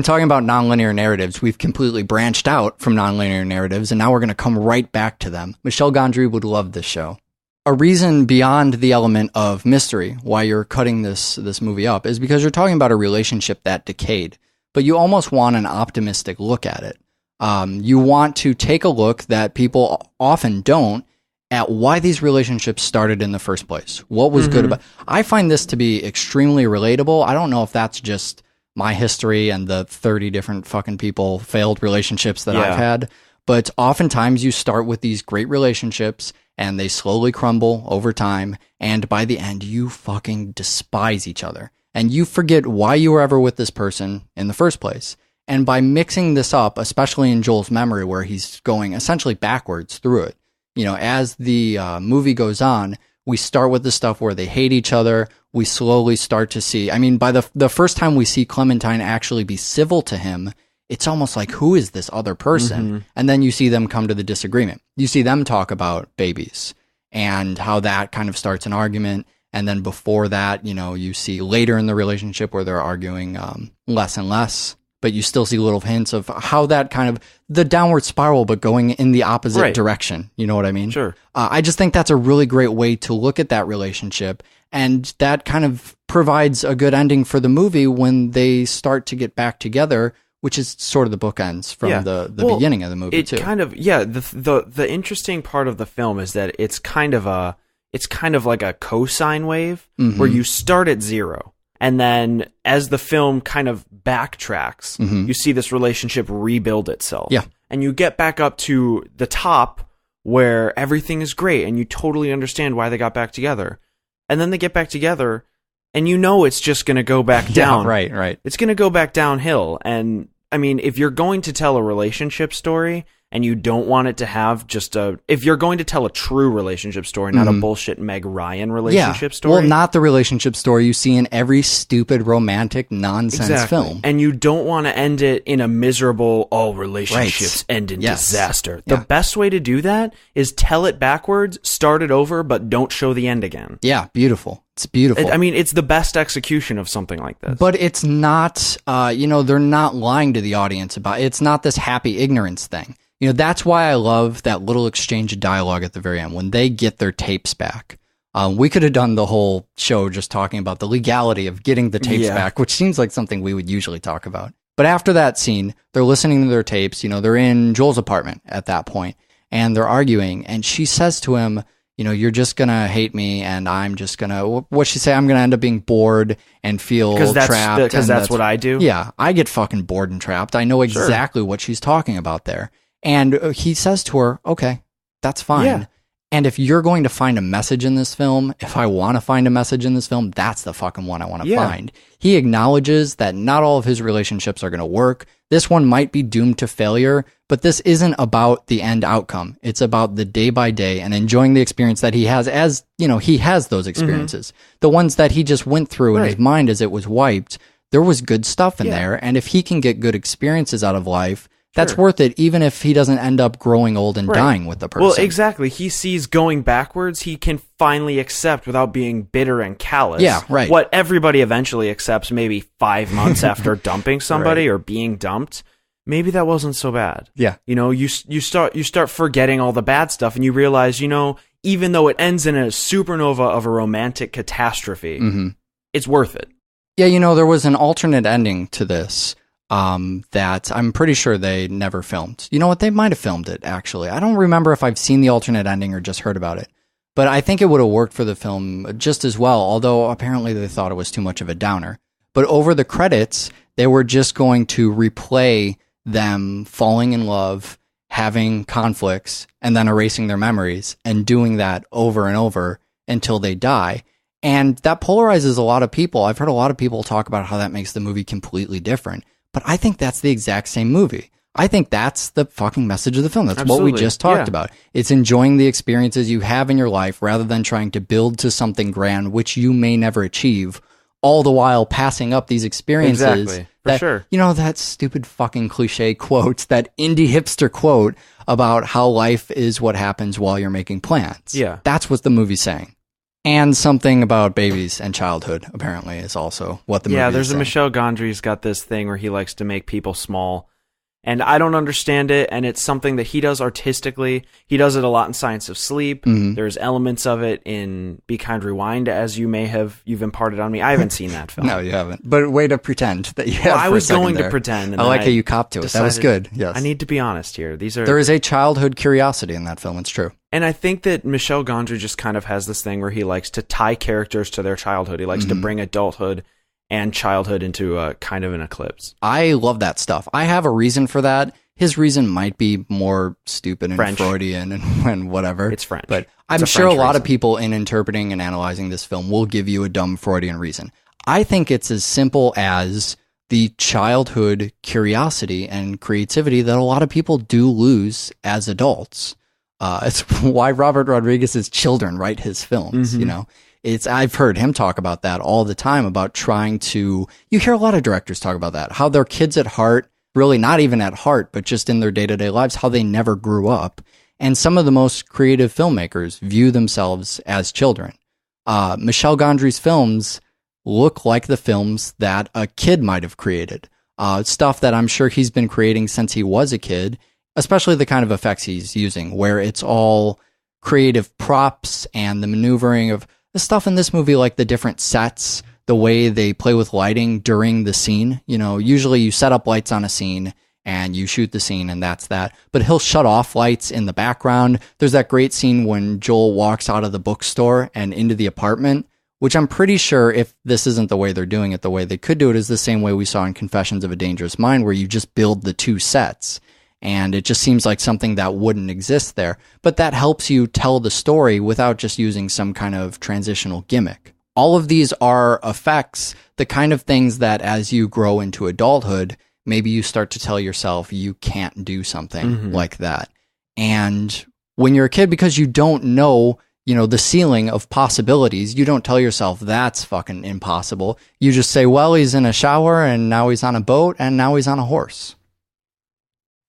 talking about nonlinear narratives, we've completely branched out from nonlinear narratives, and now we're going to come right back to them. Michel Gondry would love this show. A reason beyond the element of mystery why you're cutting this movie up is because you're talking about a relationship that decayed, but you almost want an optimistic look at it. You want to take a look that people often don't at why these relationships started in the first place. What was good about I find this to be extremely relatable. I don't know if that's just my history and the 30 different fucking failed relationships that I've had, but oftentimes you start with these great relationships and they slowly crumble over time, and by the end, you fucking despise each other. And you forget why you were ever with this person in the first place. And by mixing this up, especially in Joel's memory, where he's going essentially backwards through it, you know, as the movie goes on, we start with the stuff where they hate each other. We slowly start to see, I mean, by the first time we see Clementine actually be civil to him, it's almost like, who is this other person? And then you see them come to the disagreement. You see them talk about babies and how that kind of starts an argument. And then before that, you know, you see later in the relationship where they're arguing less and less, but you still see little hints of how that kind of the downward spiral, but going in the opposite direction. You know what I mean? Sure. I just think that's a really great way to look at that relationship. And that kind of provides a good ending for the movie when they start to get back together, which is sort of the bookends from the beginning of the movie too. Kind of, the interesting part of the film is that it's kind of like a cosine wave where you start at 0, and then as the film kind of backtracks, you see this relationship rebuild itself. Yeah. And you get back up to the top where everything is great and you totally understand why they got back together. And then they get back together and you know it's just going to go back down. Right. It's going to go back downhill. And I mean, if you're going to tell a relationship story and you don't want it to have if you're going to tell a true relationship story, not a bullshit Meg Ryan relationship story. Well, not the relationship story you see in every stupid romantic nonsense film. And you don't want to end it in a miserable, all relationships end in disaster. The best way to do that is tell it backwards, start it over, but don't show the end again. Yeah, beautiful. It's beautiful. I mean, it's the best execution of something like this. But it's not, they're not lying to the audience about it. It's not this happy ignorance thing. You know, that's why I love that little exchange of dialogue at the very end when they get their tapes back. We could have done the whole show just talking about the legality of getting the tapes back, which seems like something we would usually talk about. But after that scene, they're listening to their tapes. You know, they're in Joel's apartment at that point, and they're arguing. And she says to him, you know, you're just going to hate me, and I'm just going to, what'd she say? I'm going to end up being bored and feel trapped. Because that's what I do? Yeah, I get fucking bored and trapped. I know exactly what she's talking about there. And he says to her, okay, that's fine. Yeah. And if you're going to find a message in this film, if I want to find a message in this film, that's the fucking one I want to find. He acknowledges that not all of his relationships are going to work. This one might be doomed to failure, but this isn't about the end outcome. It's about the day by day and enjoying the experience that he has as, you know, he has those experiences. The ones that he just went through in his mind as it was wiped, there was good stuff in there. And if he can get good experiences out of life, that's worth it, even if he doesn't end up growing old and dying with the person. Well, exactly. He sees going backwards, he can finally accept without being bitter and callous. Yeah, right. What everybody eventually accepts maybe 5 months after dumping somebody or being dumped. Maybe that wasn't so bad. Yeah. You know, you start forgetting all the bad stuff and you realize, you know, even though it ends in a supernova of a romantic catastrophe, it's worth it. Yeah, you know, there was an alternate ending to this. That I'm pretty sure they never filmed. You know what? They might have filmed it, actually. I don't remember if I've seen the alternate ending or just heard about it. But I think it would have worked for the film just as well, although apparently they thought it was too much of a downer. But over the credits, they were just going to replay them falling in love, having conflicts, and then erasing their memories, and doing that over and over until they die. And that polarizes a lot of people. I've heard a lot of people talk about how that makes the movie completely different. But I think that's the exact same movie. I think that's the fucking message of the film. That's Absolutely. what we just talked about. It's enjoying the experiences you have in your life rather than trying to build to something grand, which you may never achieve, all the while passing up these experiences. Exactly. For sure. You know, that stupid fucking cliche quote, that indie hipster quote about how life is what happens while you're making plans. Yeah. That's what the movie's saying. And something about babies and childhood, apparently, is also what the movie is saying. Yeah, there's a Michel Gondry's got this thing where he likes to make people small. And I don't understand it, and it's something that he does artistically. He does it a lot in Science of Sleep. Mm-hmm. There's elements of it in Be Kind, Rewind, as you've imparted on me. I haven't seen that film. No, you haven't. But way to pretend that you have. Well, I was going to pretend. And I like how you copped to it. That was good. Yes. I need to be honest here. There is a childhood curiosity in that film. It's true. And I think that Michel Gondry just kind of has this thing where he likes to tie characters to their childhood. He likes to bring adulthood and childhood into a kind of an eclipse. I love that stuff. I have a reason for that. His reason might be more stupid and French. Freudian and whatever. It's French. But I'm sure a lot of people in interpreting and analyzing this film will give you a dumb Freudian reason. I think it's as simple as the childhood curiosity and creativity that a lot of people do lose as adults. It's why Robert Rodriguez's children write his films, Mm-hmm. you know? I've heard him talk about that all the time, about trying to, you hear a lot of directors talk about that, how their kids at heart, really not even at heart, but just in their day-to-day lives, how they never grew up. And some of the most creative filmmakers view themselves as children. Michel Gondry's films look like the films that a kid might have created. Stuff that I'm sure he's been creating since he was a kid, especially the kind of effects he's using, where it's all creative props and the maneuvering of the stuff in this movie, like the different sets, the way they play with lighting during the scene. You know, usually you set up lights on a scene and you shoot the scene and that's that. But he'll shut off lights in the background. There's that great scene when Joel walks out of the bookstore and into the apartment, which I'm pretty sure, if this isn't the way they're doing it, the way they could do it is the same way we saw in Confessions of a Dangerous Mind, where you just build the two sets. And it just seems like something that wouldn't exist there. But that helps you tell the story without just using some kind of transitional gimmick. All of these are effects, the kind of things that as you grow into adulthood, maybe you start to tell yourself you can't do something like that. And when you're a kid, because you don't know, you know, the ceiling of possibilities, you don't tell yourself that's fucking impossible. You just say, well, he's in a shower and now he's on a boat and now he's on a horse.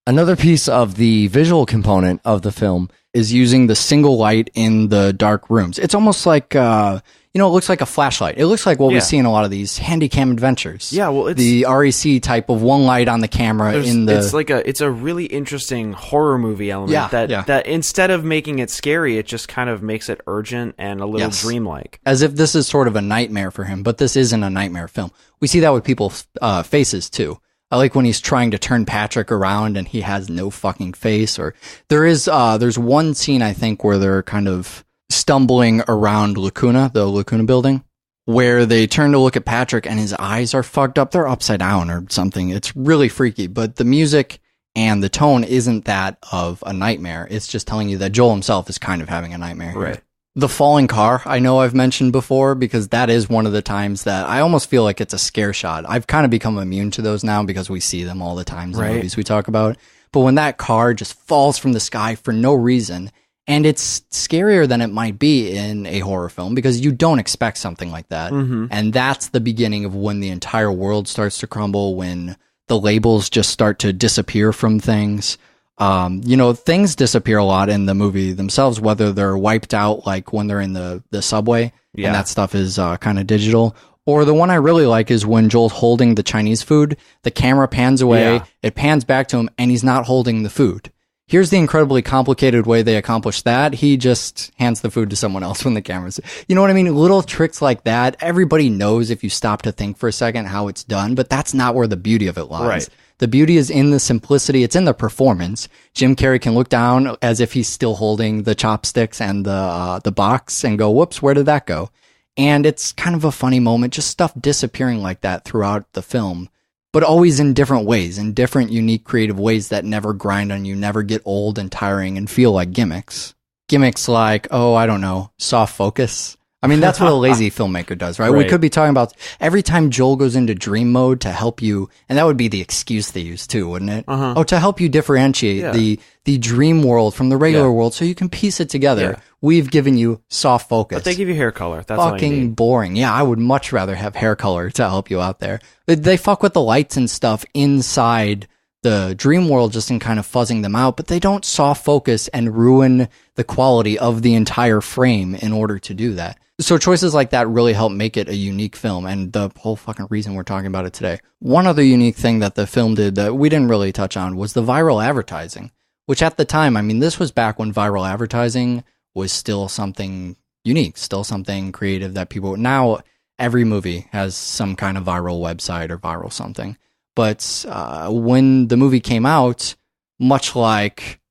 Another piece of the visual component of the film is using the single light in the dark rooms. It's almost like, it looks like a flashlight. It looks like what we see in a lot of these handycam adventures. Yeah, well, it's the REC type of one light on the camera in the. It's a really interesting horror movie element that instead of making it scary, it just kind of makes it urgent and a little dreamlike. As if this is sort of a nightmare for him, but this isn't a nightmare film. We see that with people's faces too. I like when he's trying to turn Patrick around and he has no fucking face. Or there's one scene, I think, where they're kind of stumbling around Lacuna, the Lacuna building, where they turn to look at Patrick and his eyes are fucked up. They're upside down or something. It's really freaky, but the music and the tone isn't that of a nightmare. It's just telling you that Joel himself is kind of having a nightmare here. Right. The falling car, I know I've mentioned before, because that is one of the times that I almost feel like it's a scare shot. I've kind of become immune to those now because we see them all the time in movies we talk about. But when that car just falls from the sky for no reason, and it's scarier than it might be in a horror film because you don't expect something like that. And that's the beginning of when the entire world starts to crumble, when the labels just start to disappear from things. Things disappear a lot in the movie themselves, whether they're wiped out, like when they're in the subway and that stuff is kind of digital. Or the one I really like is when Joel's holding the Chinese food, the camera pans away, it pans back to him, and he's not holding the food. Here's the incredibly complicated way they accomplish that. He just hands the food to someone else when the camera's... You know what I mean? Little tricks like that. Everybody knows if you stop to think for a second how it's done, but that's not where the beauty of it lies. Right. The beauty is in the simplicity. It's in the performance. Jim Carrey can look down as if he's still holding the chopsticks and the box and go, whoops, where did that go? And it's kind of a funny moment, just stuff disappearing like that throughout the film, but always in different ways, in different, unique, creative ways that never grind on you, never get old and tiring and feel like gimmicks. Gimmicks like, I don't know, soft focus. I mean, that's what a lazy filmmaker does, right? We could be talking about every time Joel goes into dream mode to help you, and that would be the excuse they use too, wouldn't it? Oh, to help you differentiate the dream world from the regular world so you can piece it together. Yeah. We've given you soft focus. But they give you hair color. That's fucking boring. Yeah, I would much rather have hair color to help you out there. They fuck with the lights and stuff inside the dream world just in kind of fuzzing them out, but they don't soft focus and ruin the quality of the entire frame in order to do that. So choices like that really help make it a unique film, and the whole fucking reason we're talking about it today. One other unique thing that the film did that we didn't really touch on was the viral advertising, which at the time, I mean, this was back when viral advertising was still something unique, still something creative that people... Now, every movie has some kind of viral website or viral something. But when the movie came out, much like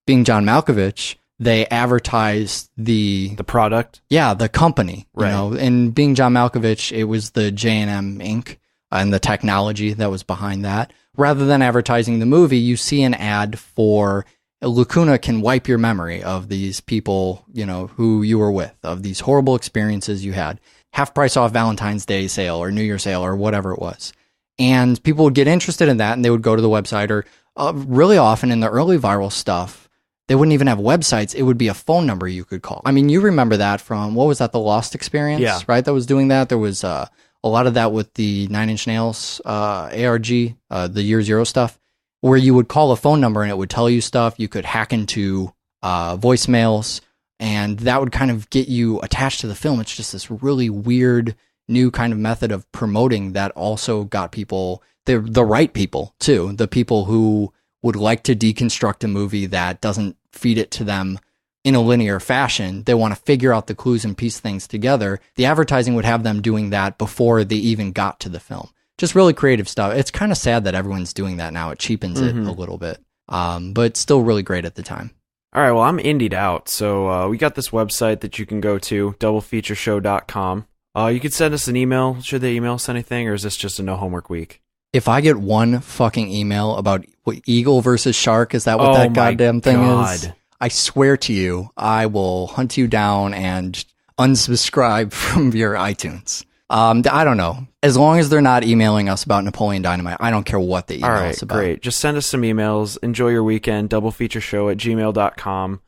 Being John Malkovich, they advertised the product. Yeah, the company. Right. You know, in Being John Malkovich, it was the J&M Inc. And the technology that was behind that. Rather than advertising the movie, you see an ad for Lacuna can wipe your memory of these people, you know, who you were with, of these horrible experiences you had. Half price off Valentine's Day sale or New Year's sale or whatever it was. And people would get interested in that and they would go to the website, or really often in the early viral stuff, they wouldn't even have websites. It would be a phone number you could call. I mean, you remember that from, what was that, The Lost Experience, right? That was doing that. There was a lot of that with the Nine Inch Nails ARG, the Year Zero stuff, where you would call a phone number and it would tell you stuff. You could hack into voicemails, and that would kind of get you attached to the film. It's just this really weird new kind of method of promoting that also got people, the right people too, the people who would like to deconstruct a movie that doesn't feed it to them in a linear fashion. They want to figure out the clues and piece things together. The advertising would have them doing that before they even got to the film. Just really creative stuff. It's kind of sad that everyone's doing that now. It cheapens it a little bit, but still really great at the time. All right, well, I'm indied out, so we got this website that you can go to, doublefeatureshow.com. You could send us an email. Should they email us anything, or is this just a no homework week? If I get one fucking email about eagle versus shark, is that what that goddamn thing is? I swear to you, I will hunt you down and unsubscribe from your iTunes. I don't know. As long as they're not emailing us about Napoleon Dynamite, I don't care what they email us about. All right, great. Just send us some emails. Enjoy your weekend. doublefeatureshow@gmail.com.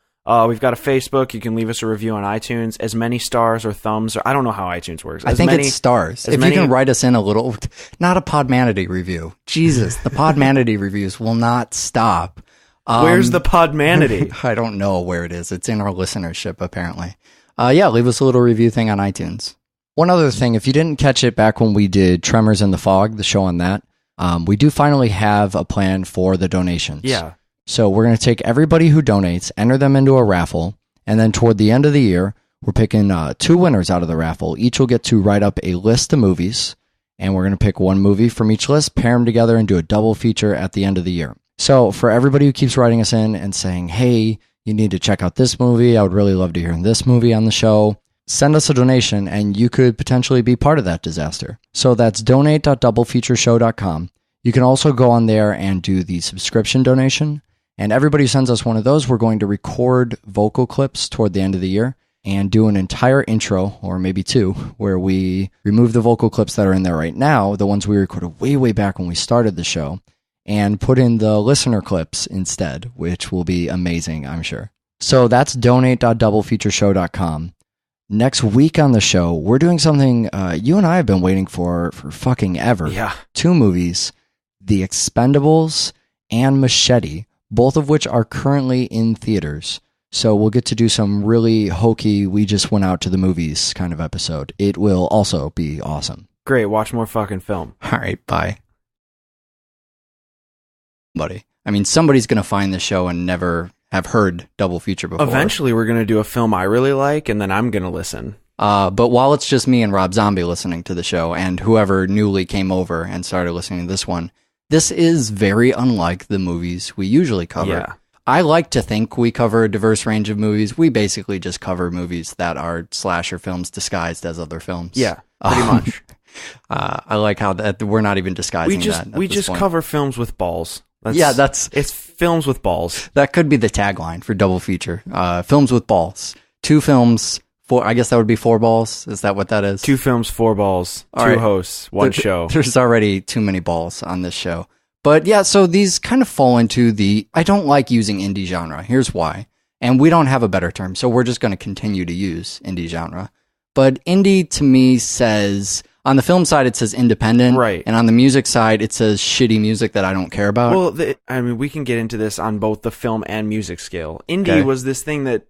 We've got a Facebook. You can leave us a review on iTunes. As many stars or thumbs, or I don't know how iTunes works. I think it's stars. If you can write us in a little, not a Podmanity review. Jesus, the Podmanity reviews will not stop. Where's the Podmanity? I don't know where it is. It's in our listenership, apparently. Yeah, leave us a little review thing on iTunes. One other thing, if you didn't catch it back when we did Tremors in the Fog, the show on that, we do finally have a plan for the donations. Yeah. So we're going to take everybody who donates, enter them into a raffle, and then toward the end of the year, we're picking 2 winners out of the raffle. Each will get to write up a list of movies, and we're going to pick one movie from each list, pair them together, and do a double feature at the end of the year. So for everybody who keeps writing us in and saying, hey, you need to check out this movie, I would really love to hear this movie on the show, send us a donation, and you could potentially be part of that disaster. So that's donate.doublefeatureshow.com. You can also go on there and do the subscription donation. And everybody who sends us one of those, we're going to record vocal clips toward the end of the year and do an entire intro, or maybe 2, where we remove the vocal clips that are in there right now, the ones we recorded way, way back when we started the show, and put in the listener clips instead, which will be amazing, I'm sure. So that's donate.doublefeatureshow.com. Next week on the show, we're doing something you and I have been waiting for fucking ever. Yeah. 2 movies, The Expendables and Machete, both of which are currently in theaters. So we'll get to do some really hokey, we just went out to the movies kind of episode. It will also be awesome. Great, watch more fucking film. All right, bye. Buddy. I mean, somebody's going to find the show and never have heard Double Feature before. Eventually, we're going to do a film I really like, and then I'm going to listen. But while it's just me and Rob Zombie listening to the show, and whoever newly came over and started listening to this one, this is very unlike the movies we usually cover. Yeah. I like to think we cover a diverse range of movies. We basically just cover movies that are slasher films disguised as other films. Yeah, pretty much. I like how that we're not even disguising that. We just cover films with balls. It's films with balls. That could be the tagline for Double Feature. Films with balls. 2 films I guess that would be 4 balls. Is that what that is? 2 films, 4 balls, All 2 right. hosts, 1 show. There's already too many balls on this show. But yeah, so these kind of fall into the, I don't like using indie genre. Here's why. And we don't have a better term, so we're just going to continue to use indie genre. But indie to me says, on the film side, it says independent. Right. And on the music side, it says shitty music that I don't care about. Well, I mean, we can get into this on both the film and music scale. Indie was this thing that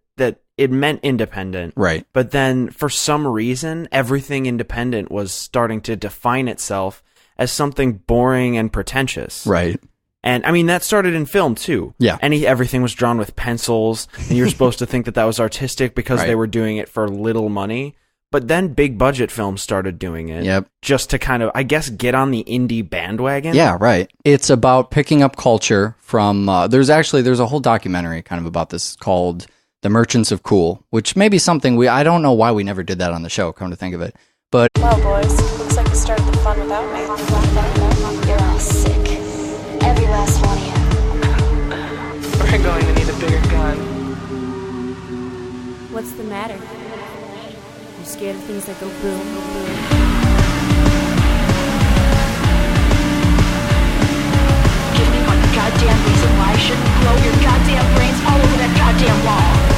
it meant independent. Right. But then for some reason, everything independent was starting to define itself as something boring and pretentious. Right. And I mean, that started in film too. Yeah. Everything was drawn with pencils, and you're supposed to think that was artistic because they were doing it for little money. But then big budget films started doing it. Just to kind of, I guess, get on the indie bandwagon. Yeah, right. It's about picking up culture from, there's a whole documentary kind of about this called The Merchants of Cool, which may be something I don't know why we never did that on the show, come to think of it. But, Well, boys, looks like you started the fun without me. You're all sick. Every last one of you. We're going to need a bigger gun. What's the matter? You scared of things that go boom, boom? Give me one goddamn reason why I shouldn't blow your goddamn brains all over that goddamn wall.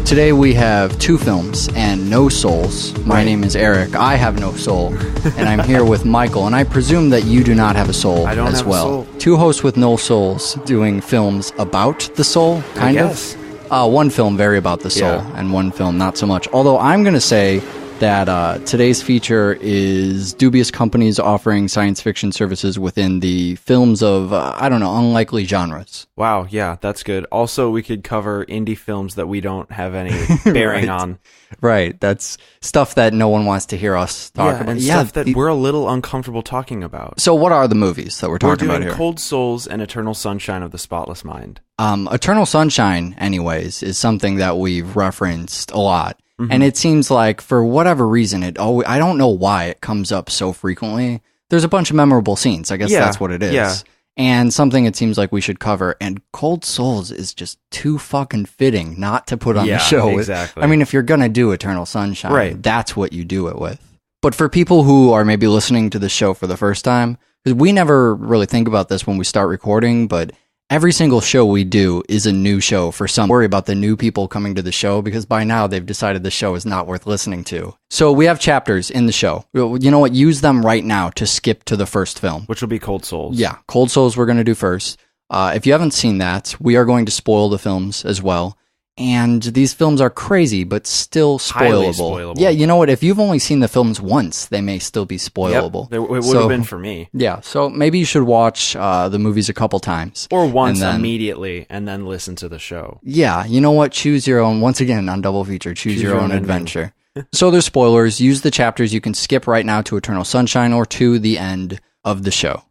today we have 2 films and no souls. My name is Eric. I have no soul. And I'm here with Michael. And I presume that you do not have a soul I don't as have a well. soul. 2 hosts with no souls doing films about the soul, kind of. One film very about the soul, and one film not so much. Although I'm going to say that today's feature is dubious companies offering science fiction services within the films of, unlikely genres. Wow, yeah, that's good. Also, we could cover indie films that we don't have any bearing on. Right, that's stuff that no one wants to hear us talk about. And stuff that we're a little uncomfortable talking about. So what are the movies that we're talking about here? Cold Souls and Eternal Sunshine of the Spotless Mind. Eternal Sunshine, anyways, is something that we've referenced a lot. Mm-hmm. And it seems like, for whatever reason, I don't know why it comes up so frequently. There's a bunch of memorable scenes. I guess that's what it is. Yeah. And something it seems like we should cover. And Cold Souls is just too fucking fitting not to put on the show. Exactly. I mean, if you're going to do Eternal Sunshine, that's what you do it with. But for people who are maybe listening to the show for the first time, because we never really think about this when we start recording, but every single show we do is a new show for some. Worry about the new people coming to the show because by now they've decided the show is not worth listening to. So we have chapters in the show. You know what? Use them right now to skip to the first film. Which will be Cold Souls. Yeah, Cold Souls we're going to do first. If you haven't seen that, we are going to spoil the films as well. And these films are crazy, but still spoilable. Highly spoilable. Yeah, you know what? If you've only seen the films once, they may still be spoilable. Yep, it would have been for me. Yeah, so maybe you should watch the movies a couple times. Or once immediately, and then listen to the show. Yeah, you know what? Choose your own, once again, on Double Feature, choose your own adventure. So there's spoilers. Use the chapters. You can skip right now to Eternal Sunshine or to the end of the show.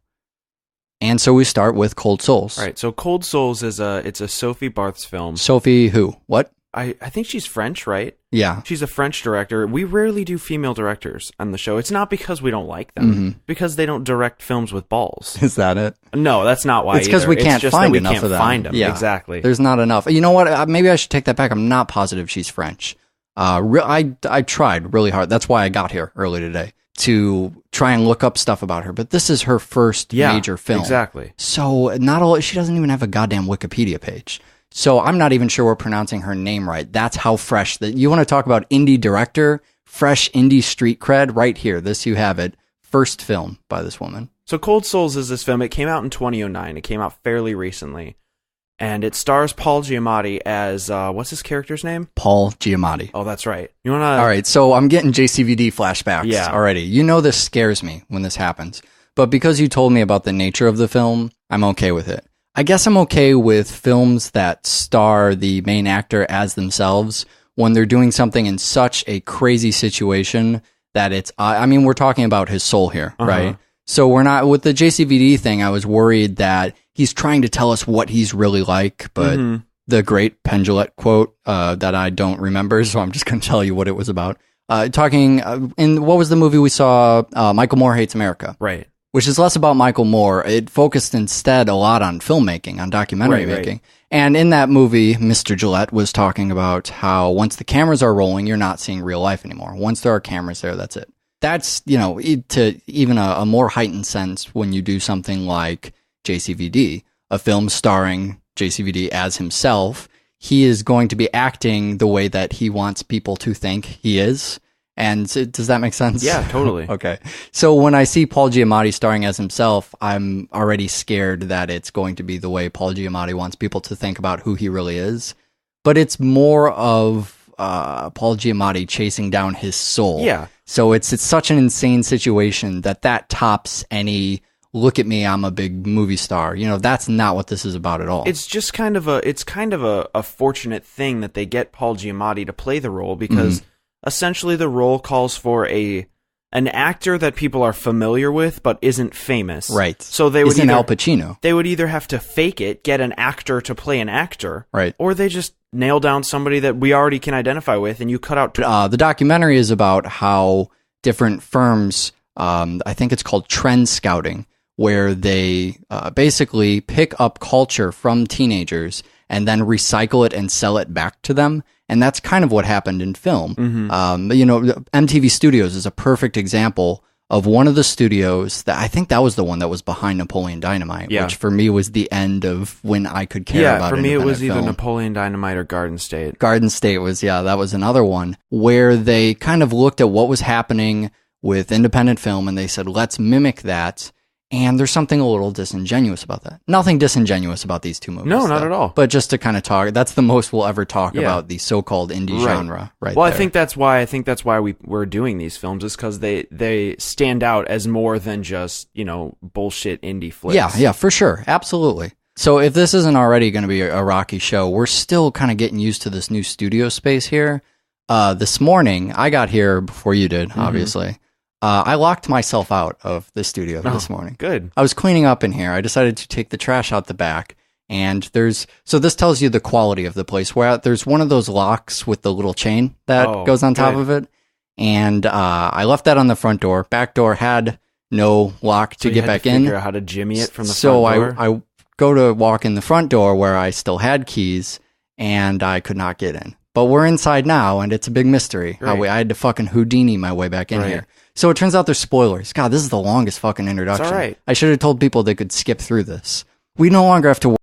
And so we start with Cold Souls. Right. So Cold Souls is it's a Sophie Barth's film. Sophie who? What? I think she's French, right? Yeah. She's a French director. We rarely do female directors on the show. It's not because we don't like them. Because they don't direct films with balls. Is that it? No, that's not why. It's because we can't find enough of them. Find them. Yeah. Exactly. There's not enough. You know what? Maybe I should take that back. I'm not positive she's French. I tried really hard. That's why I got here early today, to try and look up stuff about her, but this is her first major film. Exactly. So she doesn't even have a goddamn Wikipedia page. So I'm not even sure we're pronouncing her name right. That's how fresh that you want to talk about indie director, fresh indie street cred right here. This you have it. First film by this woman. So Cold Souls is this film. It came out in 2009. It came out fairly recently. And it stars Paul Giamatti as, what's his character's name? Paul Giamatti. Oh, that's right. You want to... All right, so I'm getting JCVD flashbacks already. You know this scares me when this happens. But because you told me about the nature of the film, I'm okay with it. I guess I'm okay with films that star the main actor as themselves when they're doing something in such a crazy situation that it's... we're talking about his soul here, right? So we're not... With the JCVD thing, I was worried that he's trying to tell us what he's really like, but the great Penn Jillette quote that I don't remember, so I'm just going to tell you what it was about. In what was the movie we saw? Michael Moore Hates America. Right. which is less about Michael Moore. It focused instead a lot on filmmaking, on documentary making. And in that movie, Mr. Gillette was talking about how once the cameras are rolling, you're not seeing real life anymore. Once there are cameras there, that's it. That's, to even a more heightened sense when you do something like JCVD, a film starring JCVD as himself. He is going to be acting the way that he wants people to think he is. And does that make sense? Yeah, totally. Okay. So when I see Paul Giamatti starring as himself, I'm already scared that it's going to be the way Paul Giamatti wants people to think about who he really is. But it's more of Paul Giamatti chasing down his soul. Yeah. So it's such an insane situation that tops any, look at me, I'm a big movie star. That's not what this is about at all. It's just kind of a fortunate thing that they get Paul Giamatti to play the role, because essentially the role calls for an actor that people are familiar with but isn't famous. Right. So they would Al Pacino. They would either have to fake it, get an actor to play an actor, right, or they just nail down somebody that we already can identify with, and you cut out. The documentary is about how different firms, I think it's called trend scouting, where they basically pick up culture from teenagers and then recycle it and sell it back to them. And that's kind of what happened in film. MTV Studios is a perfect example of one of the studios that I think that was the one that was behind Napoleon Dynamite, which for me was the end of when I could care about for me it was film. either Napoleon Dynamite or Garden State. Garden State was, that was another one where they kind of looked at what was happening with independent film and they said, let's mimic that. And there's something a little disingenuous about that. Nothing disingenuous about these two movies. No, not at all. But just to kind of talk, that's the most we'll ever talk about the so-called indie genre, right? Well, there. I think that's why we're doing these films, is because they stand out as more than just bullshit indie flicks. Yeah, for sure, absolutely. So if this isn't already going to be a rocky show, we're still kind of getting used to this new studio space here. This morning, I got here before you did, obviously. I locked myself out of the studio this morning. Good. I was cleaning up in here. I decided to take the trash out the back. And so this tells you the quality of the place. Where there's one of those locks with the little chain that goes on top of it. And I left that on the front door. Back door had no lock to get back in. Figure out how to jimmy it from the front door. So I go to walk in the front door where I still had keys, and I could not get in. But we're inside now, and it's a big mystery. I had to fucking Houdini my way back in here. So it turns out there's spoilers. God, this is the longest fucking introduction. It's all right. I should have told people they could skip through this. We no longer have to